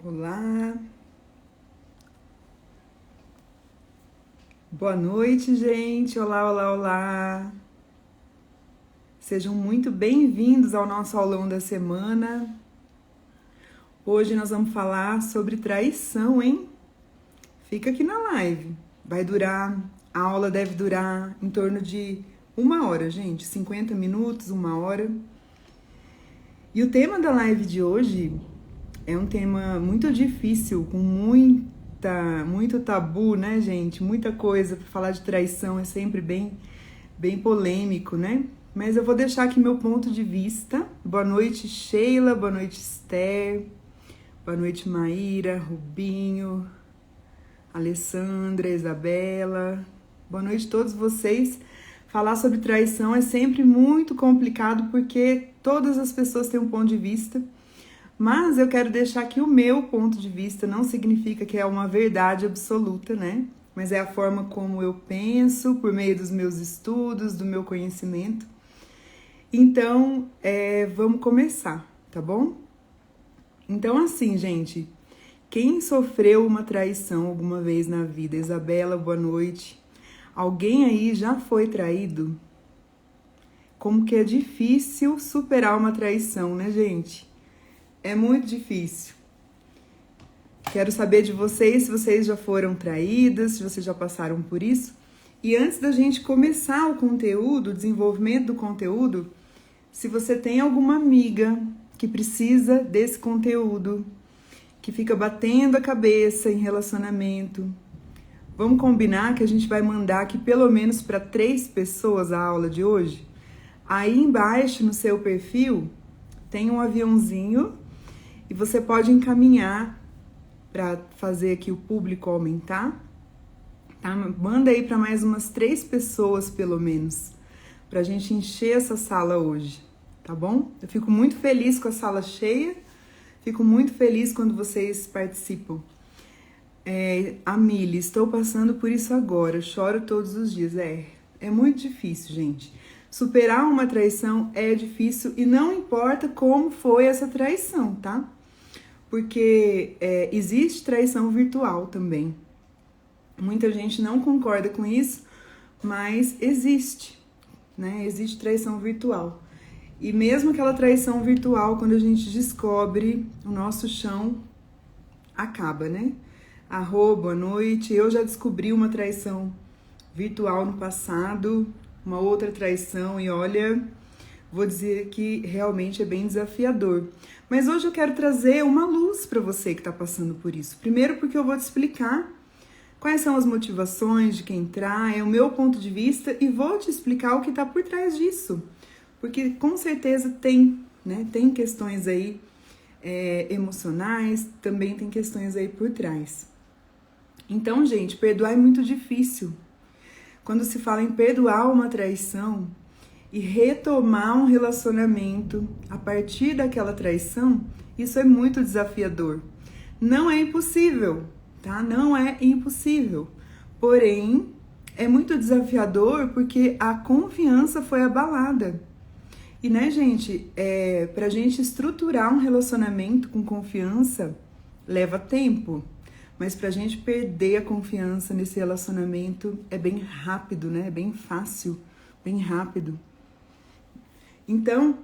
Olá, boa noite, gente. Olá, olá, olá. Sejam muito bem-vindos ao nosso aulão da semana. Hoje nós vamos falar sobre traição, hein? Fica aqui na live. A aula deve durar em torno de 1 hora, gente. 50 minutos, 1 hora. E o tema da live de hoje é um tema muito difícil, com muito tabu, né, gente? Muita coisa para falar de traição é sempre bem polêmico, né? Mas eu vou deixar aqui meu ponto de vista. Boa noite, Sheila. Boa noite, Esther. Boa noite, Maíra, Rubinho, Alessandra, Isabela. Boa noite a todos vocês. Falar sobre traição é sempre muito complicado porque todas as pessoas têm um ponto de vista. Mas eu quero deixar que o meu ponto de vista não significa que é uma verdade absoluta, né? Mas é a forma como eu penso, por meio dos meus estudos, do meu conhecimento. Então, vamos começar, tá bom? Então, assim, gente, quem sofreu uma traição alguma vez na vida? Isabela, boa noite. Alguém aí já foi traído? Como que é difícil superar uma traição, né, gente? É muito difícil. Quero saber de vocês se vocês já foram traídas, se vocês já passaram por isso. E antes da gente começar o conteúdo, o desenvolvimento do conteúdo, se você tem alguma amiga que precisa desse conteúdo, que fica batendo a cabeça em relacionamento, vamos combinar que a gente vai mandar aqui pelo menos para 3 pessoas a aula de hoje? Aí embaixo no seu perfil tem um aviãozinho e você pode encaminhar para fazer aqui o público aumentar, tá? Manda aí para mais umas 3 pessoas, pelo menos, para a gente encher essa sala hoje, tá bom? Eu fico muito feliz com a sala cheia, fico muito feliz quando vocês participam. Amília, estou passando por isso agora, choro todos os dias. É muito difícil, gente. Superar uma traição é difícil e não importa como foi essa traição, tá? Porque existe traição virtual também. Muita gente não concorda com isso, mas existe, né? Existe traição virtual. E mesmo aquela traição virtual, quando a gente descobre, o nosso chão acaba, né? Boa noite. Eu já descobri uma traição virtual no passado, uma outra traição, e olha, vou dizer que realmente é bem desafiador. Mas hoje eu quero trazer uma luz para você que está passando por isso. Primeiro porque eu vou te explicar quais são as motivações de quem trai, é o meu ponto de vista, e vou te explicar o que está por trás disso. Porque com certeza tem, né? Tem questões aí emocionais, também tem questões aí por trás. Então, gente, perdoar é muito difícil. Quando se fala em perdoar uma traição e retomar um relacionamento a partir daquela traição, isso é muito desafiador. Não é impossível, tá? Não é impossível. Porém, é muito desafiador porque a confiança foi abalada. E, né, gente, pra gente estruturar um relacionamento com confiança, leva tempo. Mas pra gente perder a confiança nesse relacionamento é bem rápido, né? É bem fácil, bem rápido. Então,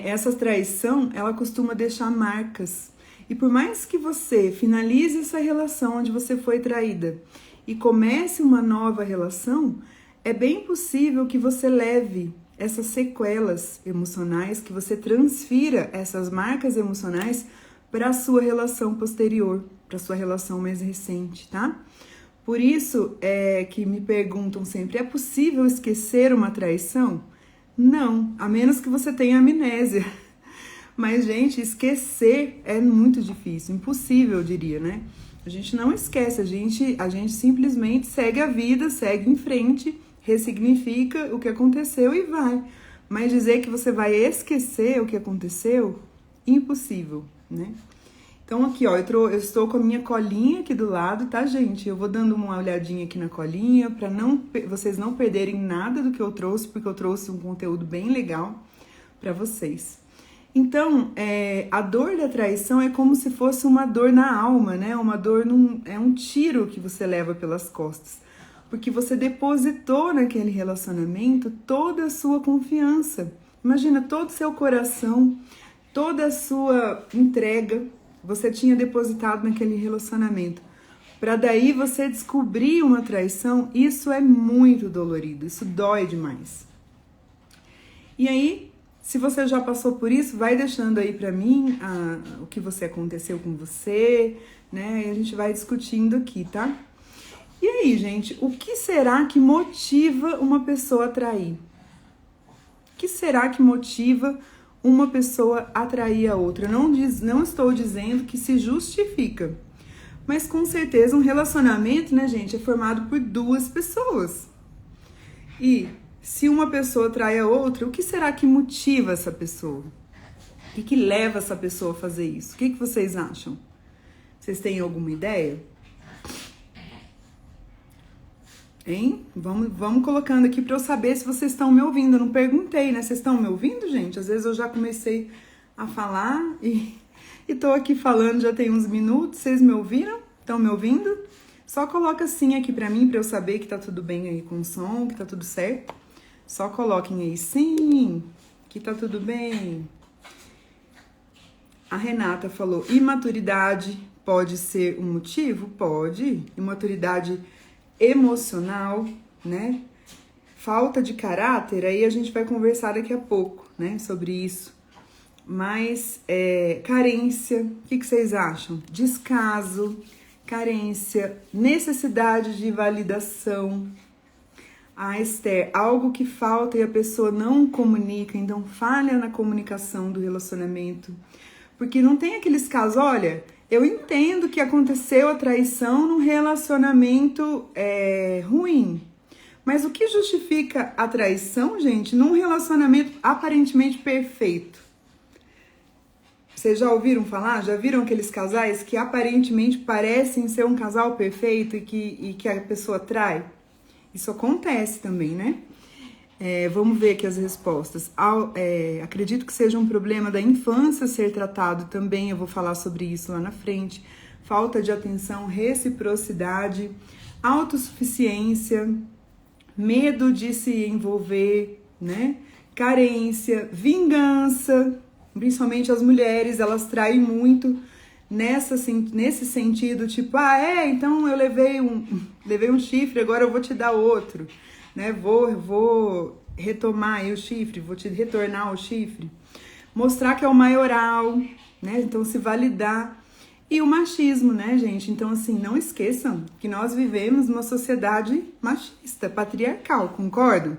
essa traição, ela costuma deixar marcas. E por mais que você finalize essa relação onde você foi traída e comece uma nova relação, é bem possível que você leve essas sequelas emocionais, que você transfira essas marcas emocionais para a sua relação posterior, para a sua relação mais recente, tá? Por isso que me perguntam sempre, é possível esquecer uma traição? Não, a menos que você tenha amnésia. Mas, gente, esquecer é muito difícil, impossível, eu diria, né? A gente não esquece, a gente simplesmente segue a vida, segue em frente, ressignifica o que aconteceu e vai. Mas dizer que você vai esquecer o que aconteceu, impossível, né? Então aqui, ó, eu estou com a minha colinha aqui do lado, tá, gente? Eu vou dando uma olhadinha aqui na colinha para vocês não perderem nada do que eu trouxe, porque eu trouxe um conteúdo bem legal para vocês. Então, a dor da traição é como se fosse uma dor na alma, né? Uma dor, é um tiro que você leva pelas costas. Porque você depositou naquele relacionamento toda a sua confiança. Imagina, todo o seu coração, toda a sua entrega, você tinha depositado naquele relacionamento. Para daí você descobrir uma traição, isso é muito dolorido, isso dói demais. E aí, se você já passou por isso, vai deixando aí pra mim o que aconteceu com você, né? E a gente vai discutindo aqui, tá? E aí, gente, o que será que motiva uma pessoa a trair? O que será que motiva uma pessoa a trair a outra? Não estou dizendo que se justifica, mas com certeza um relacionamento, né, gente, é formado por duas pessoas. E se uma pessoa trai a outra, o que será que motiva essa pessoa? O que leva essa pessoa a fazer isso? O que vocês acham? Vocês têm alguma ideia? Hein? Vamos colocando aqui para eu saber se vocês estão me ouvindo. Eu não perguntei, né? Vocês estão me ouvindo, gente? Às vezes eu já comecei a falar e tô aqui falando já tem uns minutos. Vocês me ouviram? Estão me ouvindo? Só coloca sim aqui para mim, para eu saber que tá tudo bem aí com o som, que tá tudo certo. Só coloquem aí sim, que tá tudo bem. A Renata falou, imaturidade pode ser um motivo? Pode. Imaturidade emocional, né? Falta de caráter, aí a gente vai conversar daqui a pouco, né? Sobre isso. Mas carência, o que vocês acham? Descaso, carência, necessidade de validação. A Esther, algo que falta e a pessoa não comunica, então falha na comunicação do relacionamento. Porque não tem aqueles casos, olha, eu entendo que aconteceu a traição num relacionamento ruim. Mas o que justifica a traição, gente, num relacionamento aparentemente perfeito? Vocês já ouviram falar? Já viram aqueles casais que aparentemente parecem ser um casal perfeito e que a pessoa trai? Isso acontece também, né? Vamos ver aqui as respostas. Acredito que seja um problema da infância ser tratado também, eu vou falar sobre isso lá na frente. Falta de atenção, reciprocidade, autossuficiência, medo de se envolver, né? Carência, vingança, principalmente as mulheres, elas traem muito nesse sentido, tipo, então eu levei um chifre, agora eu vou te dar outro, né? Vou retomar aí o chifre, vou te retornar o chifre. Mostrar que é o maioral, né? Então se validar. E o machismo, né, gente? Então, assim, não esqueçam que nós vivemos numa sociedade machista, patriarcal, concordam?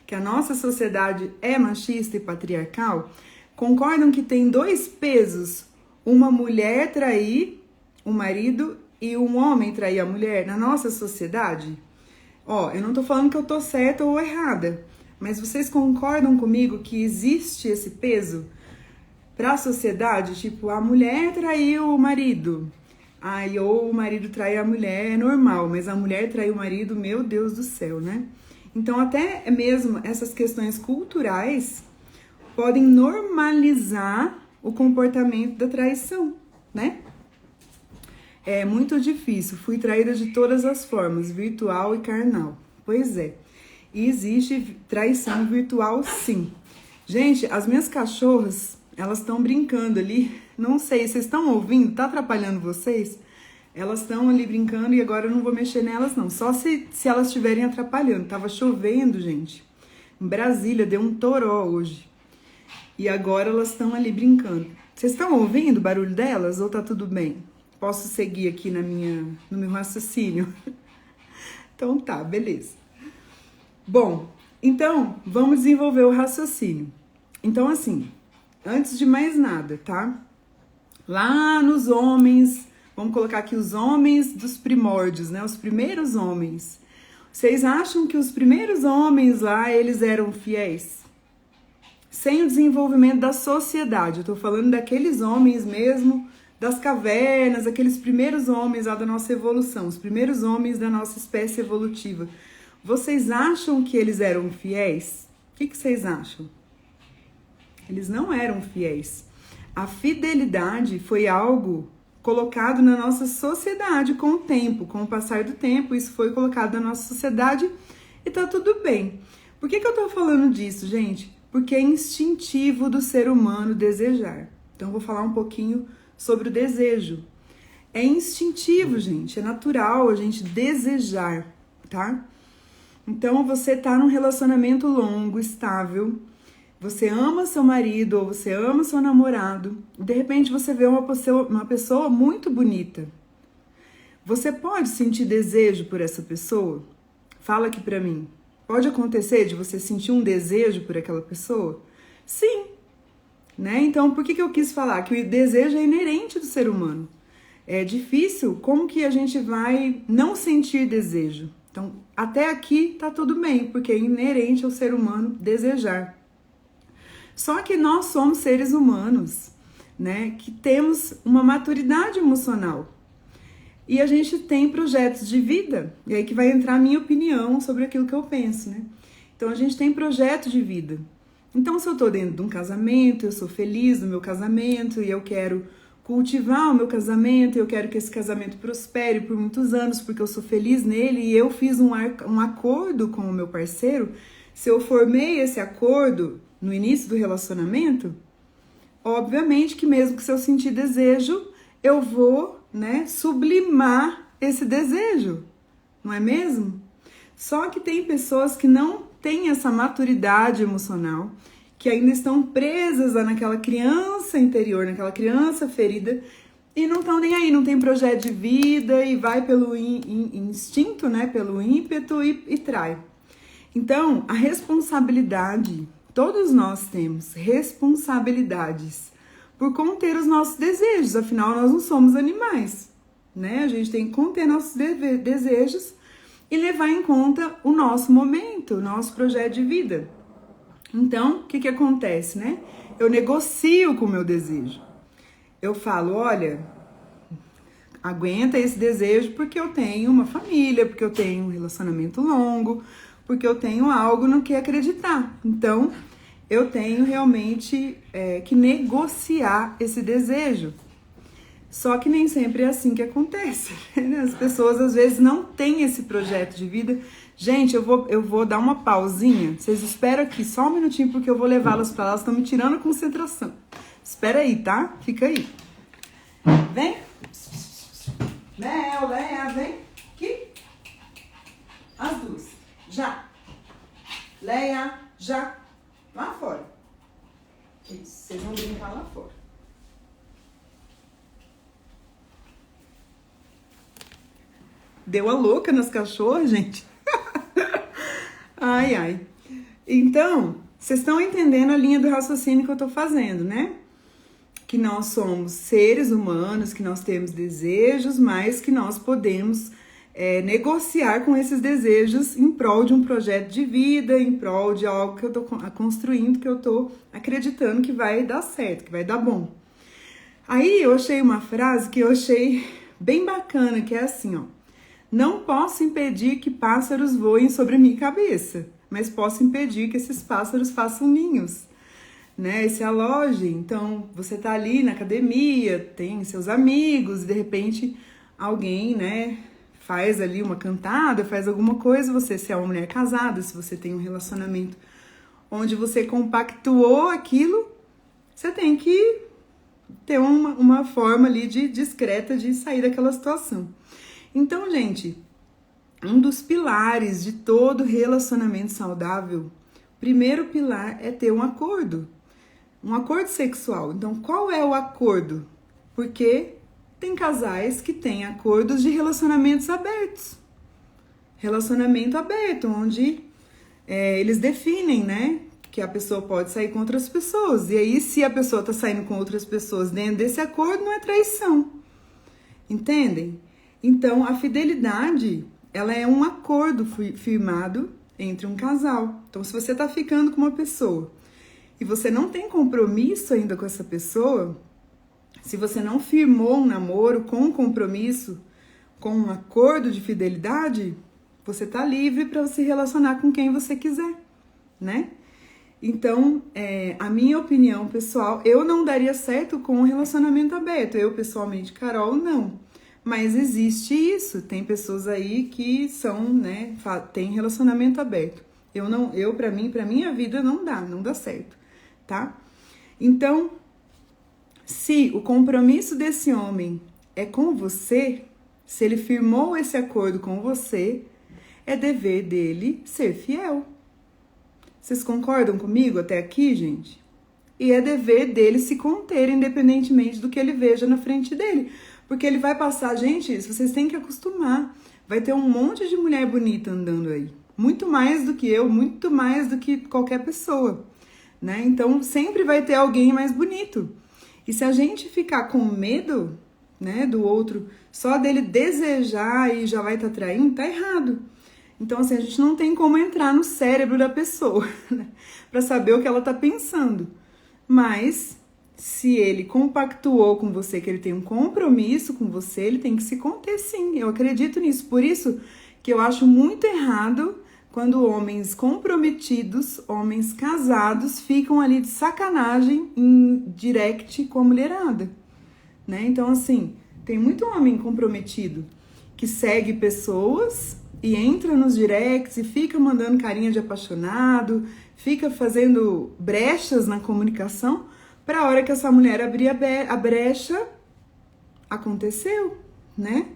Que a nossa sociedade é machista e patriarcal? Concordam que tem dois pesos? Uma mulher trair o marido e um homem trair a mulher na nossa sociedade? Eu não tô falando que eu tô certa ou errada, mas vocês concordam comigo que existe esse peso para a sociedade? Tipo, a mulher traiu o marido, ou o marido trai a mulher, é normal, mas a mulher trair o marido, meu Deus do céu, né? Então, até mesmo essas questões culturais podem normalizar o comportamento da traição, né? É muito difícil. Fui traída de todas as formas, virtual e carnal. Pois é. E existe traição virtual, sim. Gente, as minhas cachorras, elas estão brincando ali. Não sei, vocês estão ouvindo? Tá atrapalhando vocês? Elas estão ali brincando e agora eu não vou mexer nelas, não. Só se elas estiverem atrapalhando. Tava chovendo, gente. Em Brasília, deu um toró hoje. E agora elas estão ali brincando. Vocês estão ouvindo o barulho delas ou tá tudo bem? Posso seguir aqui no meu raciocínio? Então tá, beleza. Bom, então vamos desenvolver o raciocínio. Então assim, antes de mais nada, tá? Lá nos homens, vamos colocar aqui os homens dos primórdios, né? Os primeiros homens. Vocês acham que os primeiros homens lá, eles eram fiéis? Sem o desenvolvimento da sociedade. Eu tô falando daqueles homens mesmo, das cavernas, aqueles primeiros homens lá da nossa evolução, os primeiros homens da nossa espécie evolutiva. Vocês acham que eles eram fiéis? O que vocês acham? Eles não eram fiéis. A fidelidade foi algo colocado na nossa sociedade com o tempo, com o passar do tempo, isso foi colocado na nossa sociedade e tá tudo bem. Por que eu tô falando disso, gente? Porque é instintivo do ser humano desejar. Então, eu vou falar um pouquinho sobre o desejo. É instintivo, gente, é natural a gente desejar, tá? Então, você tá num relacionamento longo, estável, você ama seu marido ou você ama seu namorado, e de repente você vê uma pessoa muito bonita. Você pode sentir desejo por essa pessoa? Fala aqui pra mim. Pode acontecer de você sentir um desejo por aquela pessoa? Sim, né? Então, por que eu quis falar? Que o desejo é inerente do ser humano. É difícil, como que a gente vai não sentir desejo? Então, até aqui tá tudo bem, porque é inerente ao ser humano desejar. Só que nós somos seres humanos, né, que temos uma maturidade emocional. E a gente tem projetos de vida, e aí que vai entrar a minha opinião sobre aquilo que eu penso, né? Então, a gente tem projeto de vida. Então, se eu tô dentro de um casamento, eu sou feliz no meu casamento e eu quero cultivar o meu casamento, eu quero que esse casamento prospere por muitos anos, porque eu sou feliz nele e eu fiz um acordo com o meu parceiro. Se eu formei esse acordo no início do relacionamento, obviamente que mesmo que se eu sentir desejo, eu vou, né, sublimar esse desejo, não é mesmo? Só que tem pessoas que não têm essa maturidade emocional, que ainda estão presas naquela criança interior, naquela criança ferida, e não estão nem aí, não tem projeto de vida e vai pelo instinto, né, pelo ímpeto e trai. Então, a responsabilidade, todos nós temos responsabilidades por conter os nossos desejos, afinal nós não somos animais, né? A gente tem que conter nossos desejos e levar em conta o nosso momento, o nosso projeto de vida. Então, o que acontece, né? Eu negocio com o meu desejo. Eu falo, olha, aguenta esse desejo porque eu tenho uma família, porque eu tenho um relacionamento longo, porque eu tenho algo no que acreditar. Então, eu tenho realmente que negociar esse desejo. Só que nem sempre é assim que acontece, né? As pessoas às vezes não têm esse projeto de vida. Gente, eu vou dar uma pausinha. Vocês esperam aqui só um minutinho porque eu vou levá-las para lá. Elas estão me tirando a concentração. Espera aí, tá? Fica aí. Vem. Mel, Leia, vem. Aqui. As duas. Já. Leia, já. Lá fora. Isso, vocês vão brincar lá fora. Deu a louca nas cachorras, gente. Ai, ai. Então, vocês estão entendendo a linha do raciocínio que eu tô fazendo, né? Que nós somos seres humanos, que nós temos desejos, mas que nós podemos negociar com esses desejos em prol de um projeto de vida, em prol de algo que eu tô construindo, que eu tô acreditando que vai dar certo, que vai dar bom. Aí eu achei uma frase que eu achei bem bacana, que é assim, ó. Não posso impedir que pássaros voem sobre a minha cabeça, mas posso impedir que esses pássaros façam ninhos, né? Se alojem. Então, você tá ali na academia, tem seus amigos, e de repente alguém, né, faz ali uma cantada, faz alguma coisa, você, se é uma mulher casada, se você tem um relacionamento onde você compactuou aquilo, você tem que ter uma forma ali discreta de sair daquela situação. Então, gente, um dos pilares de todo relacionamento saudável, o primeiro pilar é ter um acordo sexual. Então, qual é o acordo? Porque tem casais que têm acordos de relacionamentos abertos. Relacionamento aberto, onde eles definem, né, que a pessoa pode sair com outras pessoas. E aí, se a pessoa tá saindo com outras pessoas dentro desse acordo, não é traição. Entendem? Então, a fidelidade, ela é um acordo firmado entre um casal. Então, se você tá ficando com uma pessoa e você não tem compromisso ainda com essa pessoa, se você não firmou um namoro com um compromisso, com um acordo de fidelidade, você tá livre para se relacionar com quem você quiser, né? Então, a minha opinião pessoal, eu não daria certo com um relacionamento aberto. Eu, pessoalmente, Carol, não. Mas existe isso. Tem pessoas aí que são, né, tem relacionamento aberto. Pra minha vida não dá certo, tá? Então, se o compromisso desse homem é com você, se ele firmou esse acordo com você, é dever dele ser fiel. Vocês concordam comigo até aqui, gente? E é dever dele se conter, independentemente do que ele veja na frente dele. Porque ele vai passar, gente, isso vocês têm que acostumar. Vai ter um monte de mulher bonita andando aí. Muito mais do que eu, muito mais do que qualquer pessoa, né? Então, sempre vai ter alguém mais bonito. E se a gente ficar com medo, né, do outro, só dele desejar e já vai estar traindo, tá errado. Então, assim, a gente não tem como entrar no cérebro da pessoa, né, para saber o que ela tá pensando. Mas, se ele compactuou com você, que ele tem um compromisso com você, ele tem que se conter, sim. Eu acredito nisso. Por isso que eu acho muito errado quando homens comprometidos, homens casados, ficam ali de sacanagem em direct com a mulherada, né? Então, assim, tem muito homem comprometido que segue pessoas e entra nos directs e fica mandando carinha de apaixonado, fica fazendo brechas na comunicação, para a hora que essa mulher abrir a brecha, aconteceu, né?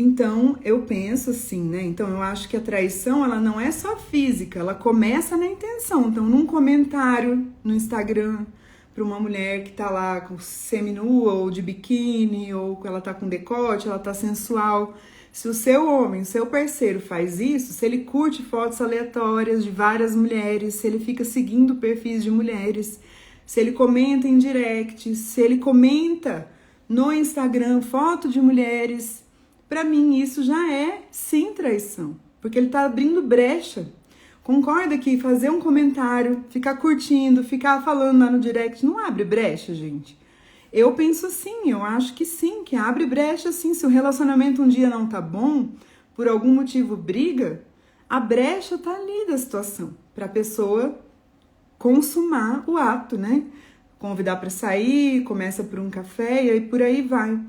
Então, eu penso assim, né? Então, eu acho que a traição, ela não é só física, ela começa na intenção. Então, num comentário no Instagram para uma mulher que tá lá com seminua ou de biquíni, ou ela tá com decote, ela tá sensual. Se o seu homem, o seu parceiro faz isso, se ele curte fotos aleatórias de várias mulheres, se ele fica seguindo perfis de mulheres, se ele comenta em direct, se ele comenta no Instagram foto de mulheres, pra mim isso já é sim traição, porque ele tá abrindo brecha. Concorda que fazer um comentário, ficar curtindo, ficar falando lá no direct não abre brecha, gente? Eu penso assim, eu acho que sim, que abre brecha sim. Se o relacionamento um dia não tá bom, por algum motivo briga, a brecha tá ali da situação, pra pessoa consumar o ato, né? Convidar para sair, começa por um café e aí por aí vai.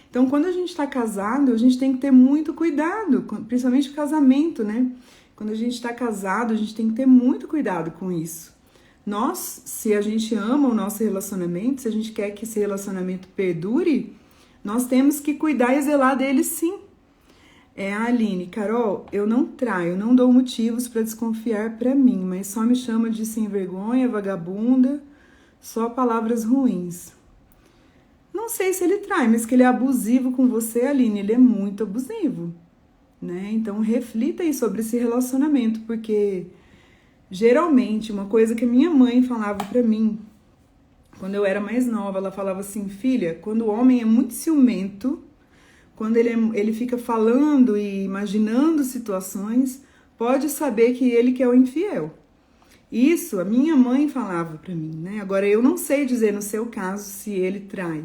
Então, quando a gente tá casado, a gente tem que ter muito cuidado, principalmente o casamento, né? Quando a gente tá casado, a gente tem que ter muito cuidado com isso. Nós, se a gente ama o nosso relacionamento, se a gente quer que esse relacionamento perdure, nós temos que cuidar e zelar dele sim. A Aline, Carol, eu não traio, não dou motivos para desconfiar para mim, mas só me chama de sem vergonha, vagabunda, só palavras ruins. Não sei se ele trai, mas que ele é abusivo com você, Aline, ele é muito abusivo, né? Então reflita aí sobre esse relacionamento, porque geralmente uma coisa que a minha mãe falava para mim, quando eu era mais nova, ela falava assim, filha, quando o homem é muito ciumento, quando ele fica falando e imaginando situações, pode saber que ele que é o infiel. Isso a minha mãe falava pra mim, né? Agora eu não sei dizer no seu caso se ele trai,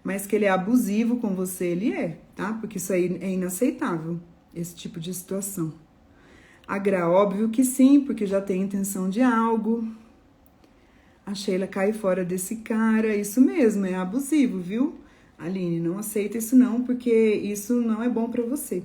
mas que ele é abusivo com você, ele é, tá? Porque isso aí é inaceitável, esse tipo de situação. Agra, óbvio que sim, porque já tem intenção de algo. A Sheila cai fora desse cara, isso mesmo, é abusivo, viu? Aline, não aceita isso não, porque isso não é bom pra você.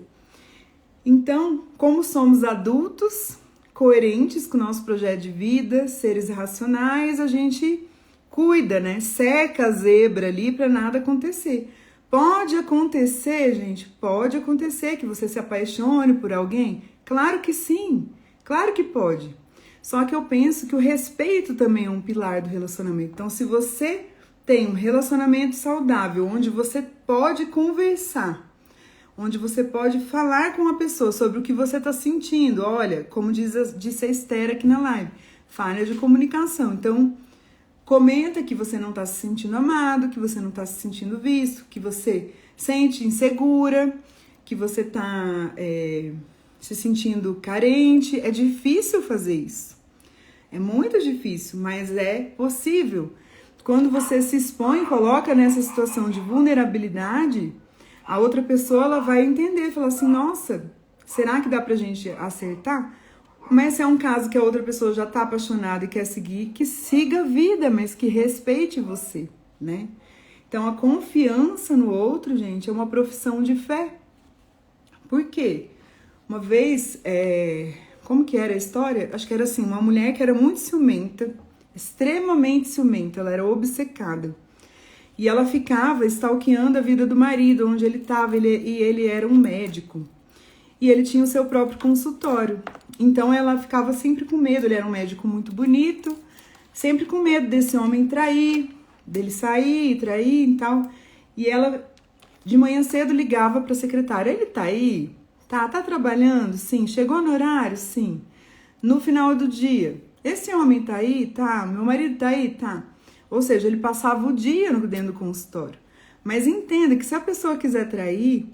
Então, como somos adultos, coerentes com o nosso projeto de vida, seres racionais, a gente cuida, né? Seca a zebra ali pra nada acontecer. Pode acontecer, gente, pode acontecer que você se apaixone por alguém? Claro que sim, claro que pode. Só que eu penso que o respeito também é um pilar do relacionamento. Então, se você tem um relacionamento saudável, onde você pode conversar, onde você pode falar com a pessoa sobre o que você está sentindo. Olha, como disse a Esther aqui na live, falha de comunicação. Então, comenta que você não está se sentindo amado, que você não está se sentindo visto, que você sente insegura, que você está se sentindo carente. É difícil fazer isso. É muito difícil, mas é possível. Quando você se expõe, coloca nessa situação de vulnerabilidade, a outra pessoa ela vai entender, falar assim, nossa, será que dá pra gente acertar? Mas se é um caso que a outra pessoa já tá apaixonada e quer seguir, que siga a vida, mas que respeite você, né? Então, a confiança no outro, gente, é uma profissão de fé. Por quê? Uma vez, como que era a história? Acho que era assim, uma mulher que era muito ciumenta, extremamente ciumenta, ela era obcecada. E ela ficava stalkeando a vida do marido, onde ele estava, e ele era um médico. E ele tinha o seu próprio consultório. Então ela ficava sempre com medo, ele era um médico muito bonito, sempre com medo desse homem trair, dele sair, trair e tal. E ela, de manhã cedo, ligava para a secretária, ele tá aí? Tá trabalhando? Sim. Chegou no horário? Sim. No final do dia, esse homem tá aí? Tá. Meu marido tá aí? Tá. Ou seja, ele passava o dia dentro do consultório. Mas entenda que se a pessoa quiser trair,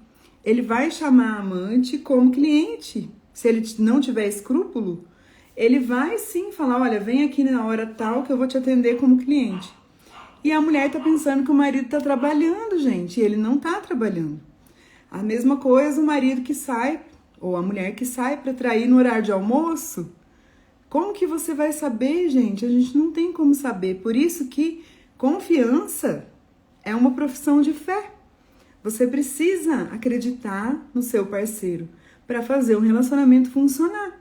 ele vai chamar a amante como cliente. Se ele não tiver escrúpulo, ele vai sim falar, olha, vem aqui na hora tal que eu vou te atender como cliente. E a mulher tá pensando que o marido tá trabalhando, gente, e ele não tá trabalhando. A mesma coisa o marido que sai, ou a mulher que sai para trair no horário de almoço. Como que você vai saber, gente? A gente não tem como saber. Por isso que confiança é uma profissão de fé. Você precisa acreditar no seu parceiro para fazer um relacionamento funcionar.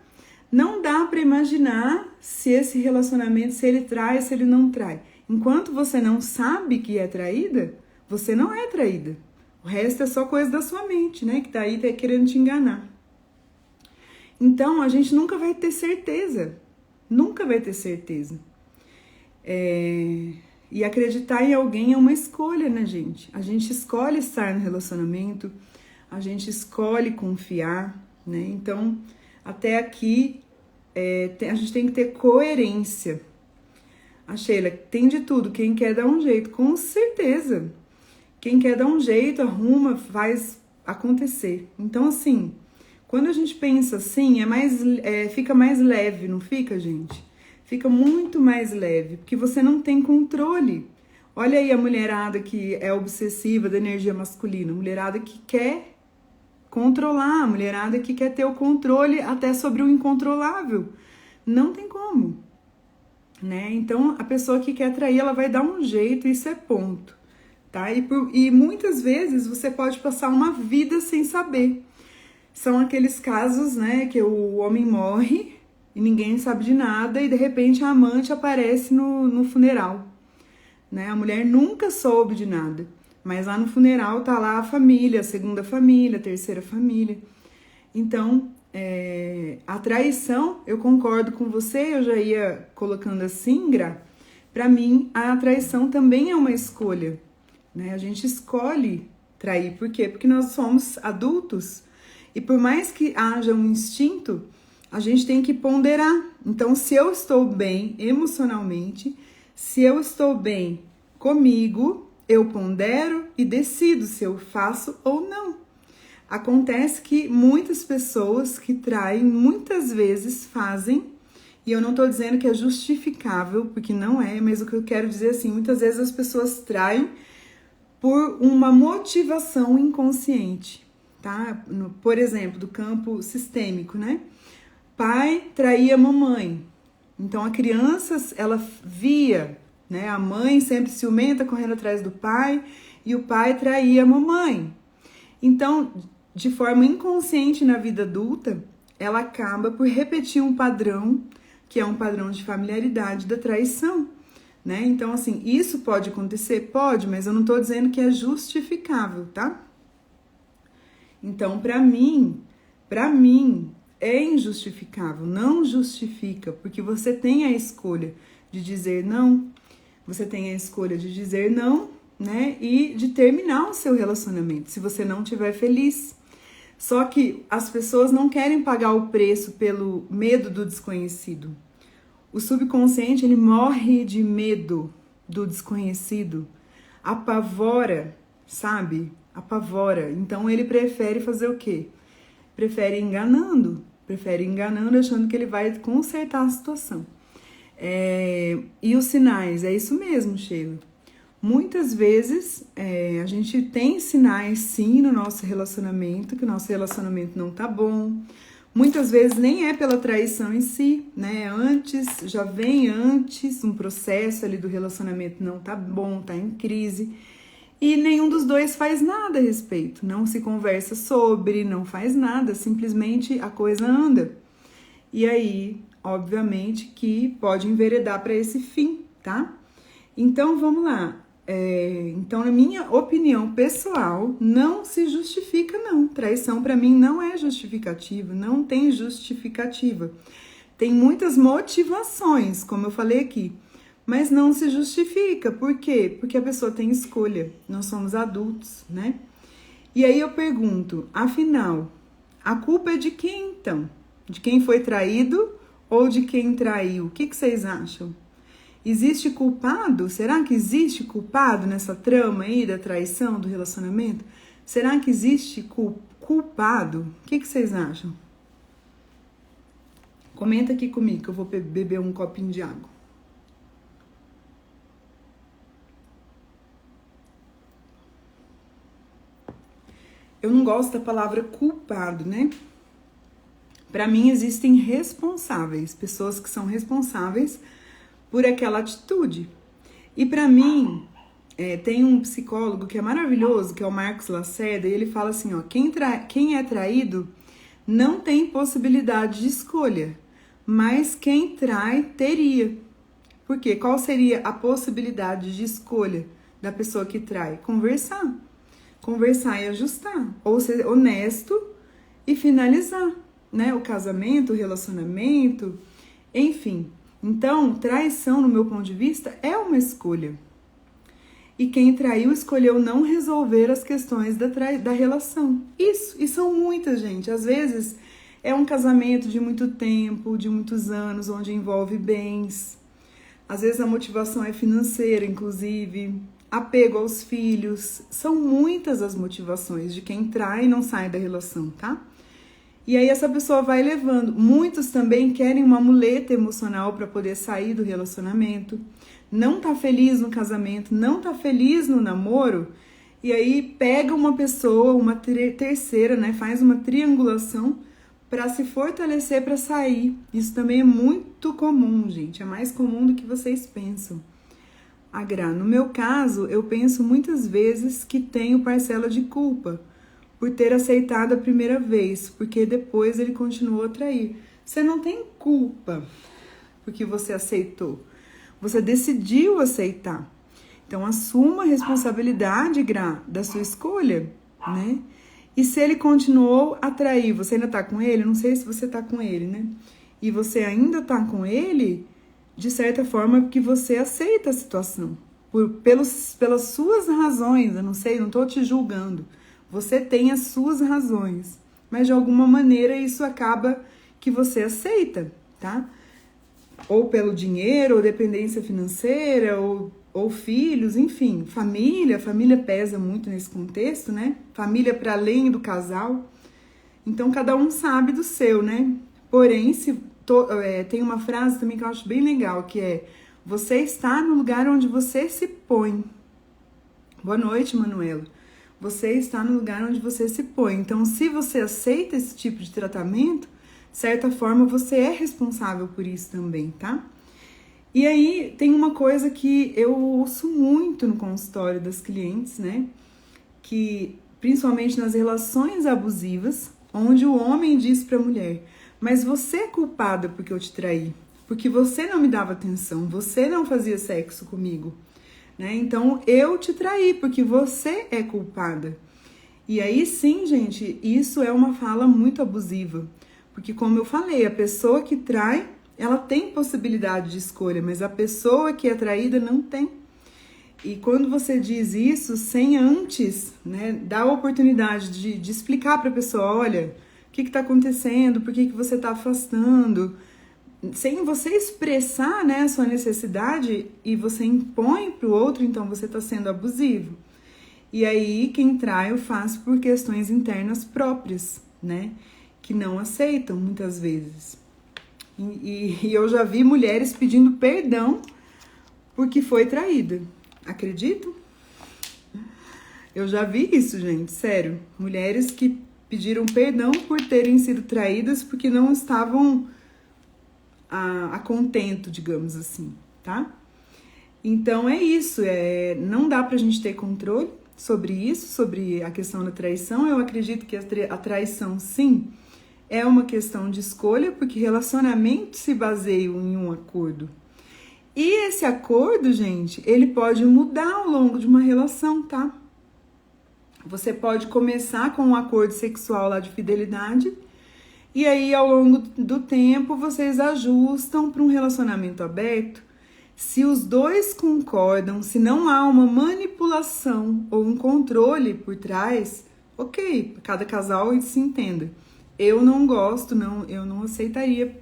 Não dá para imaginar se esse relacionamento, se ele trai, se ele não trai. Enquanto você não sabe que é traída, você não é traída. O resto é só coisa da sua mente, né? Que tá aí querendo te enganar. Então, a gente nunca vai ter certeza. Nunca vai ter certeza. E acreditar em alguém é uma escolha, né, gente? A gente escolhe estar no relacionamento, a gente escolhe confiar, né? Então, até aqui, a gente tem que ter coerência. A Sheila, tem de tudo. Quem quer dar um jeito, com certeza. Quem quer dar um jeito, arruma, faz acontecer. Então, assim, quando a gente pensa assim, fica mais leve, não fica, gente? Fica muito mais leve, porque você não tem controle. Olha aí a mulherada que é obsessiva da energia masculina, mulherada que quer controlar, mulherada que quer ter o controle até sobre o incontrolável. Não tem como, né? Então, a pessoa que quer trair, ela vai dar um jeito, isso é ponto, tá? E muitas vezes você pode passar uma vida sem saber. São aqueles casos, né, que o homem morre e ninguém sabe de nada e de repente a amante aparece no funeral, né? A mulher nunca soube de nada, mas lá no funeral tá lá a família, a segunda família, a terceira família. Então, a traição, eu concordo com você, eu já ia colocando assim, Gra, pra mim a traição também é uma escolha, né? A gente escolhe trair, por quê? Porque nós somos adultos. E por mais que haja um instinto, a gente tem que ponderar. Então, se eu estou bem emocionalmente, se eu estou bem comigo, eu pondero e decido se eu faço ou não. Acontece que muitas pessoas que traem, muitas vezes fazem, e eu não estou dizendo que é justificável, porque não é, mas o que eu quero dizer assim, muitas vezes as pessoas traem por uma motivação inconsciente. Tá? Por exemplo, do campo sistêmico, né? Pai traía a mamãe. Então, a criança, ela via, né? A mãe sempre ciumenta, correndo atrás do pai, e o pai traía a mamãe. Então, de forma inconsciente na vida adulta, ela acaba por repetir um padrão, que é um padrão de familiaridade da traição, né? Então, assim, isso pode acontecer? Pode, mas eu não tô dizendo que é justificável, tá? Então, para mim, é injustificável, não justifica, porque você tem a escolha de dizer não, você tem a escolha de dizer não, né, e de terminar o seu relacionamento, se você não estiver feliz. Só que as pessoas não querem pagar o preço pelo medo do desconhecido. O subconsciente, ele morre de medo do desconhecido, apavora, sabe? Apavora. Então ele prefere fazer o quê? Prefere enganando, achando que ele vai consertar a situação. E os sinais, é isso mesmo, Sheila. Muitas vezes a gente tem sinais sim no nosso relacionamento, que o nosso relacionamento não tá bom. Muitas vezes nem é pela traição em si, né? Já vem antes um processo ali do relacionamento não tá bom, tá em crise. E nenhum dos dois faz nada a respeito. Não se conversa sobre, não faz nada. Simplesmente a coisa anda. E aí, obviamente, que pode enveredar para esse fim, tá? Então, vamos lá. Então, na minha opinião pessoal, não se justifica, não. Traição, para mim, não é justificativa, não tem justificativa. Tem muitas motivações, como eu falei aqui, mas não se justifica. Por quê? Porque a pessoa tem escolha. Nós somos adultos, né? E aí eu pergunto, afinal, a culpa é de quem, então? De quem foi traído ou de quem traiu? O que vocês acham? Existe culpado? Será que existe culpado nessa trama aí da traição, do relacionamento? Será que existe culpado? O que vocês acham? Comenta aqui comigo que eu vou beber um copinho de água. Eu não gosto da palavra culpado, né? Para mim existem responsáveis, pessoas que são responsáveis por aquela atitude. E para mim, tem um psicólogo que é maravilhoso, que é o Marcos Lacerda, e ele fala assim, ó, quem é traído não tem possibilidade de escolha, mas quem trai teria. Por quê? Qual seria a possibilidade de escolha da pessoa que trai? Conversar e ajustar, ou ser honesto e finalizar, né? O casamento, o relacionamento, enfim. Então, traição, no meu ponto de vista, é uma escolha. E quem traiu escolheu não resolver as questões da relação. Isso, e são muitas, gente. Às vezes é um casamento de muito tempo, de muitos anos, onde envolve bens. Às vezes a motivação é financeira, inclusive. Apego aos filhos. São muitas as motivações de quem trai e não sai da relação, tá? E aí essa pessoa vai levando. Muitos também querem uma muleta emocional para poder sair do relacionamento. Não tá feliz no casamento, não tá feliz no namoro. E aí pega uma pessoa, uma terceira, né? Faz uma triangulação para se fortalecer para sair. Isso também é muito comum, gente. É mais comum do que vocês pensam. No meu caso, eu penso muitas vezes que tenho parcela de culpa por ter aceitado a primeira vez, porque depois ele continuou a trair. Você não tem culpa porque você aceitou. Você decidiu aceitar. Então, assuma a responsabilidade, da sua escolha, né? E se ele continuou a trair, você ainda tá com ele? Não sei se você tá com ele, né? E você ainda tá com ele, de certa forma, porque você aceita a situação. Pelas suas razões, eu não sei, não tô te julgando. Você tem as suas razões, mas de alguma maneira isso acaba que você aceita, tá? Ou pelo dinheiro, ou dependência financeira, ou filhos, enfim, família pesa muito nesse contexto, né? Família para além do casal. Então, cada um sabe do seu, né? Porém, tem uma frase também que eu acho bem legal, que é: você está no lugar onde você se põe. Boa noite, Manuela. Você está no lugar onde você se põe. Então, se você aceita esse tipo de tratamento, de certa forma, você é responsável por isso também, tá? E aí, tem uma coisa que eu ouço muito no consultório das clientes, né? Que, principalmente nas relações abusivas, onde o homem diz para a mulher: mas você é culpada porque eu te traí, porque você não me dava atenção, você não fazia sexo comigo. Né? Então, eu te traí porque você é culpada. E aí sim, gente, isso é uma fala muito abusiva. Porque, como eu falei, a pessoa que trai, ela tem possibilidade de escolha, mas a pessoa que é traída não tem. E quando você diz isso, sem antes, né, dar a oportunidade de explicar para a pessoa: olha, o que está acontecendo, por que você está afastando, sem você expressar, né, a sua necessidade, e você impõe para o outro, então você está sendo abusivo. E aí quem trai o faz por questões internas próprias, né, que não aceitam muitas vezes. E eu já vi mulheres pedindo perdão porque foi traída. Acredito? Eu já vi isso, gente, sério. Mulheres que pediram perdão por terem sido traídas porque não estavam a contento, digamos assim, tá? Então é isso, não dá pra gente ter controle sobre isso, sobre a questão da traição. Eu acredito que a traição, sim, é uma questão de escolha, porque relacionamentos se baseiam em um acordo. E esse acordo, gente, ele pode mudar ao longo de uma relação, tá? Você pode começar com um acordo sexual lá de fidelidade, e aí ao longo do tempo vocês ajustam para um relacionamento aberto. Se os dois concordam, se não há uma manipulação ou um controle por trás, ok, cada casal se entenda. Eu não gosto, eu não aceitaria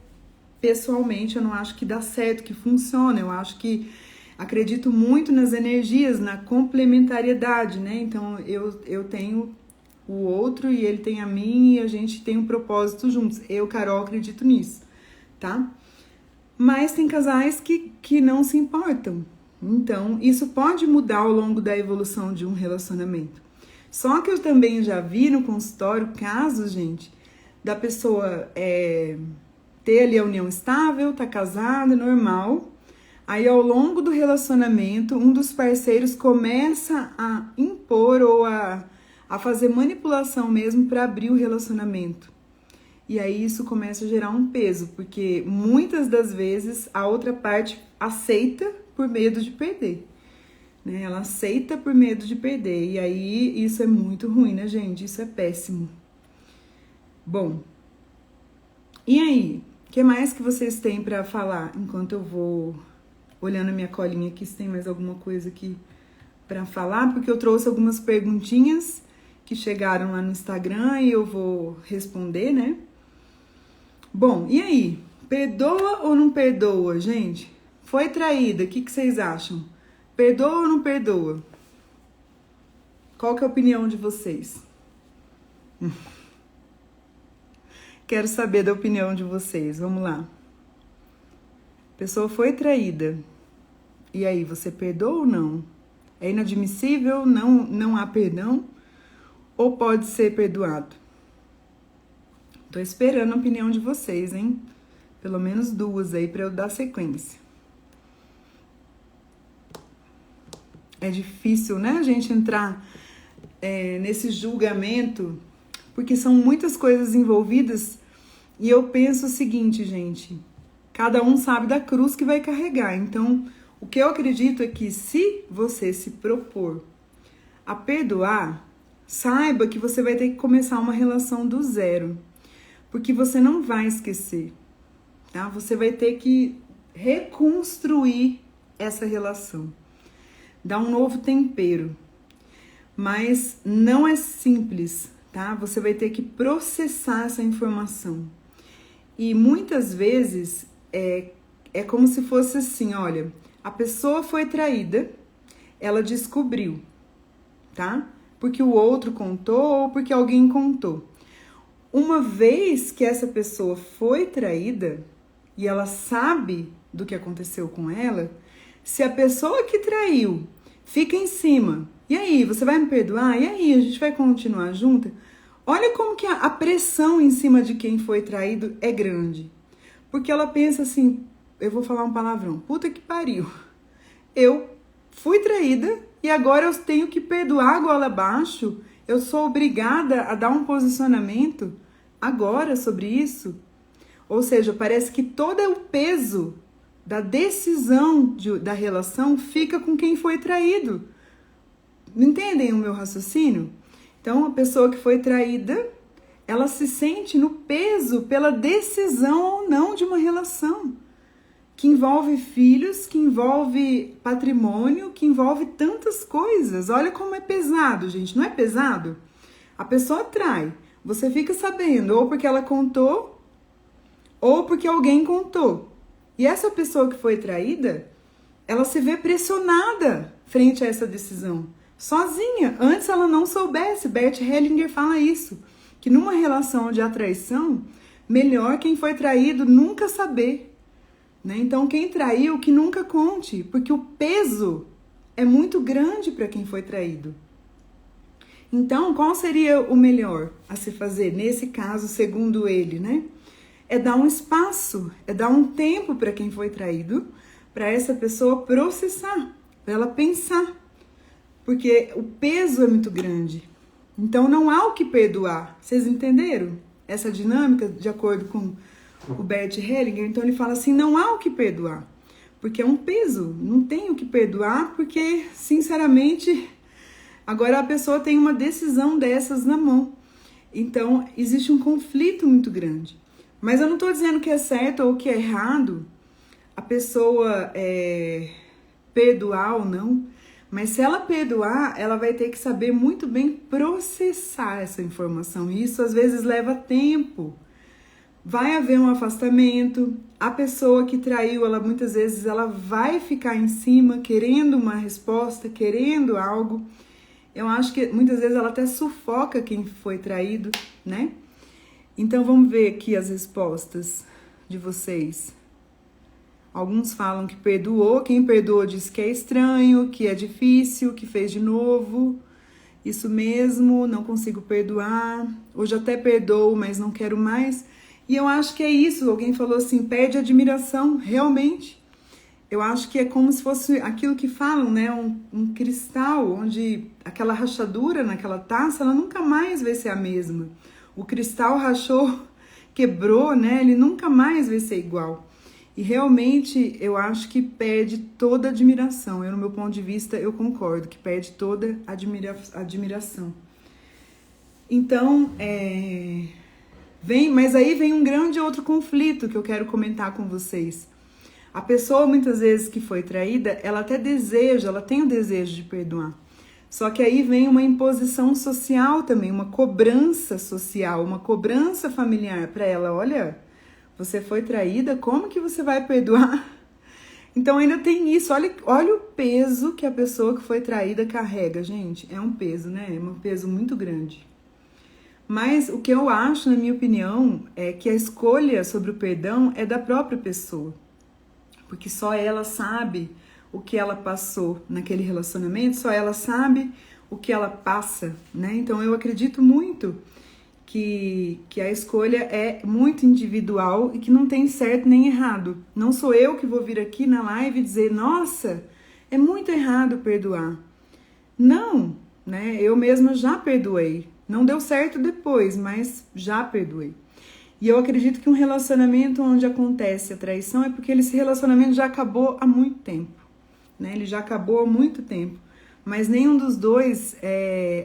pessoalmente, eu não acho que dá certo, que funciona. Eu acho que acredito muito nas energias, na complementariedade, né? Então eu tenho o outro e ele tem a mim e a gente tem um propósito juntos. Eu, Carol, acredito nisso, tá? Mas tem casais que não se importam. Então, isso pode mudar ao longo da evolução de um relacionamento. Só que eu também já vi no consultório casos, gente, da pessoa ter ali a união estável, tá casada, normal. Aí, ao longo do relacionamento, um dos parceiros começa a impor ou a fazer manipulação mesmo para abrir o relacionamento. E aí isso começa a gerar um peso, porque muitas das vezes a outra parte aceita por medo de perder, né? Ela aceita por medo de perder, e aí isso é muito ruim, né, gente? Isso é péssimo. Bom, e aí? O que mais que vocês têm para falar enquanto eu vou olhando a minha colinha aqui, se tem mais alguma coisa aqui para falar? Porque eu trouxe algumas perguntinhas que chegaram lá no Instagram e eu vou responder, né? Bom, e aí? Perdoa ou não perdoa, gente? Foi traída, o que vocês acham? Perdoa ou não perdoa? Qual que é a opinião de vocês? Quero saber da opinião de vocês, vamos lá. A pessoa foi traída. E aí, você perdoa ou não? É inadmissível? Não há perdão? Ou pode ser perdoado? Tô esperando a opinião de vocês, hein? Pelo menos duas aí pra eu dar sequência. É difícil, né, a gente entrar nesse julgamento, porque são muitas coisas envolvidas. E eu penso o seguinte, gente, cada um sabe da cruz que vai carregar. Então, o que eu acredito é que se você se propor a perdoar, saiba que você vai ter que começar uma relação do zero. Porque você não vai esquecer, tá? Você vai ter que reconstruir essa relação. Dar um novo tempero. Mas não é simples, tá? Você vai ter que processar essa informação. E muitas vezes é como se fosse assim, olha, a pessoa foi traída, ela descobriu, tá? Porque o outro contou ou porque alguém contou. Uma vez que essa pessoa foi traída e ela sabe do que aconteceu com ela, se a pessoa que traiu fica em cima, e aí, você vai me perdoar? E aí, a gente vai continuar junta? Olha como que a pressão em cima de quem foi traído é grande. Porque ela pensa assim, eu vou falar um palavrão, puta que pariu. Eu fui traída e agora eu tenho que perdoar goela abaixo. Eu sou obrigada a dar um posicionamento agora sobre isso. Ou seja, parece que todo o peso da decisão da relação fica com quem foi traído. Entendem o meu raciocínio? Então, a pessoa que foi traída, ela se sente no peso pela decisão ou não de uma relação, que envolve filhos, que envolve patrimônio, que envolve tantas coisas. Olha como é pesado, gente. Não é pesado? A pessoa trai. Você fica sabendo, ou porque ela contou, ou porque alguém contou. E essa pessoa que foi traída, ela se vê pressionada frente a essa decisão. Sozinha. Antes ela não soubesse. Bert Hellinger fala isso. Que numa relação de traição, melhor quem foi traído nunca saber. Né? Então quem traiu, que nunca conte. Porque o peso é muito grande para quem foi traído. Então, qual seria o melhor a se fazer nesse caso, segundo ele, né? É dar um espaço, é dar um tempo para quem foi traído, para essa pessoa processar, para ela pensar, porque o peso é muito grande. Então não há o que perdoar. Vocês entenderam essa dinâmica de acordo com o Bert Hellinger? Então ele fala assim, não há o que perdoar, porque é um peso, não tem o que perdoar, porque sinceramente agora a pessoa tem uma decisão dessas na mão. Então existe um conflito muito grande. Mas eu não estou dizendo que é certo ou que é errado a pessoa perdoar ou não, mas se ela perdoar, ela vai ter que saber muito bem processar essa informação. E isso às vezes leva tempo. Vai haver um afastamento, a pessoa que traiu, ela muitas vezes ela vai ficar em cima, querendo uma resposta, querendo algo. Eu acho que muitas vezes ela até sufoca quem foi traído, né? Então vamos ver aqui as respostas de vocês. Alguns falam que perdoou, quem perdoou diz que é estranho, que é difícil, que fez de novo. Isso mesmo, não consigo perdoar. Hoje até perdoo, mas não quero mais. E eu acho que é isso, alguém falou assim, perde admiração, realmente. Eu acho que é como se fosse aquilo que falam, né? Um cristal, onde aquela rachadura naquela taça, ela nunca mais vai ser a mesma. O cristal rachou, quebrou, né? Ele nunca mais vai ser igual. E realmente eu acho que perde toda a admiração. Eu, no meu ponto de vista, eu concordo que perde toda a admiração. Então, mas aí vem um grande outro conflito que eu quero comentar com vocês. A pessoa, muitas vezes, que foi traída, ela até deseja, ela tem o desejo de perdoar. Só que aí vem uma imposição social também, uma cobrança social, uma cobrança familiar para ela. Olha, você foi traída, como que você vai perdoar? Então ainda tem isso, olha o peso que a pessoa que foi traída carrega, gente. É um peso, né? É um peso muito grande. Mas o que eu acho, na minha opinião, é que a escolha sobre o perdão é da própria pessoa. Porque só ela sabe o que ela passou naquele relacionamento, só ela sabe o que ela passa, né? Então eu acredito muito que a escolha é muito individual e que não tem certo nem errado. Não sou eu que vou vir aqui na live e dizer, nossa, é muito errado perdoar. Não, né? Eu mesma já perdoei. Não deu certo depois, mas já perdoei. E eu acredito que um relacionamento onde acontece a traição é porque esse relacionamento já acabou há muito tempo, né? Ele já acabou há muito tempo, mas nenhum dos dois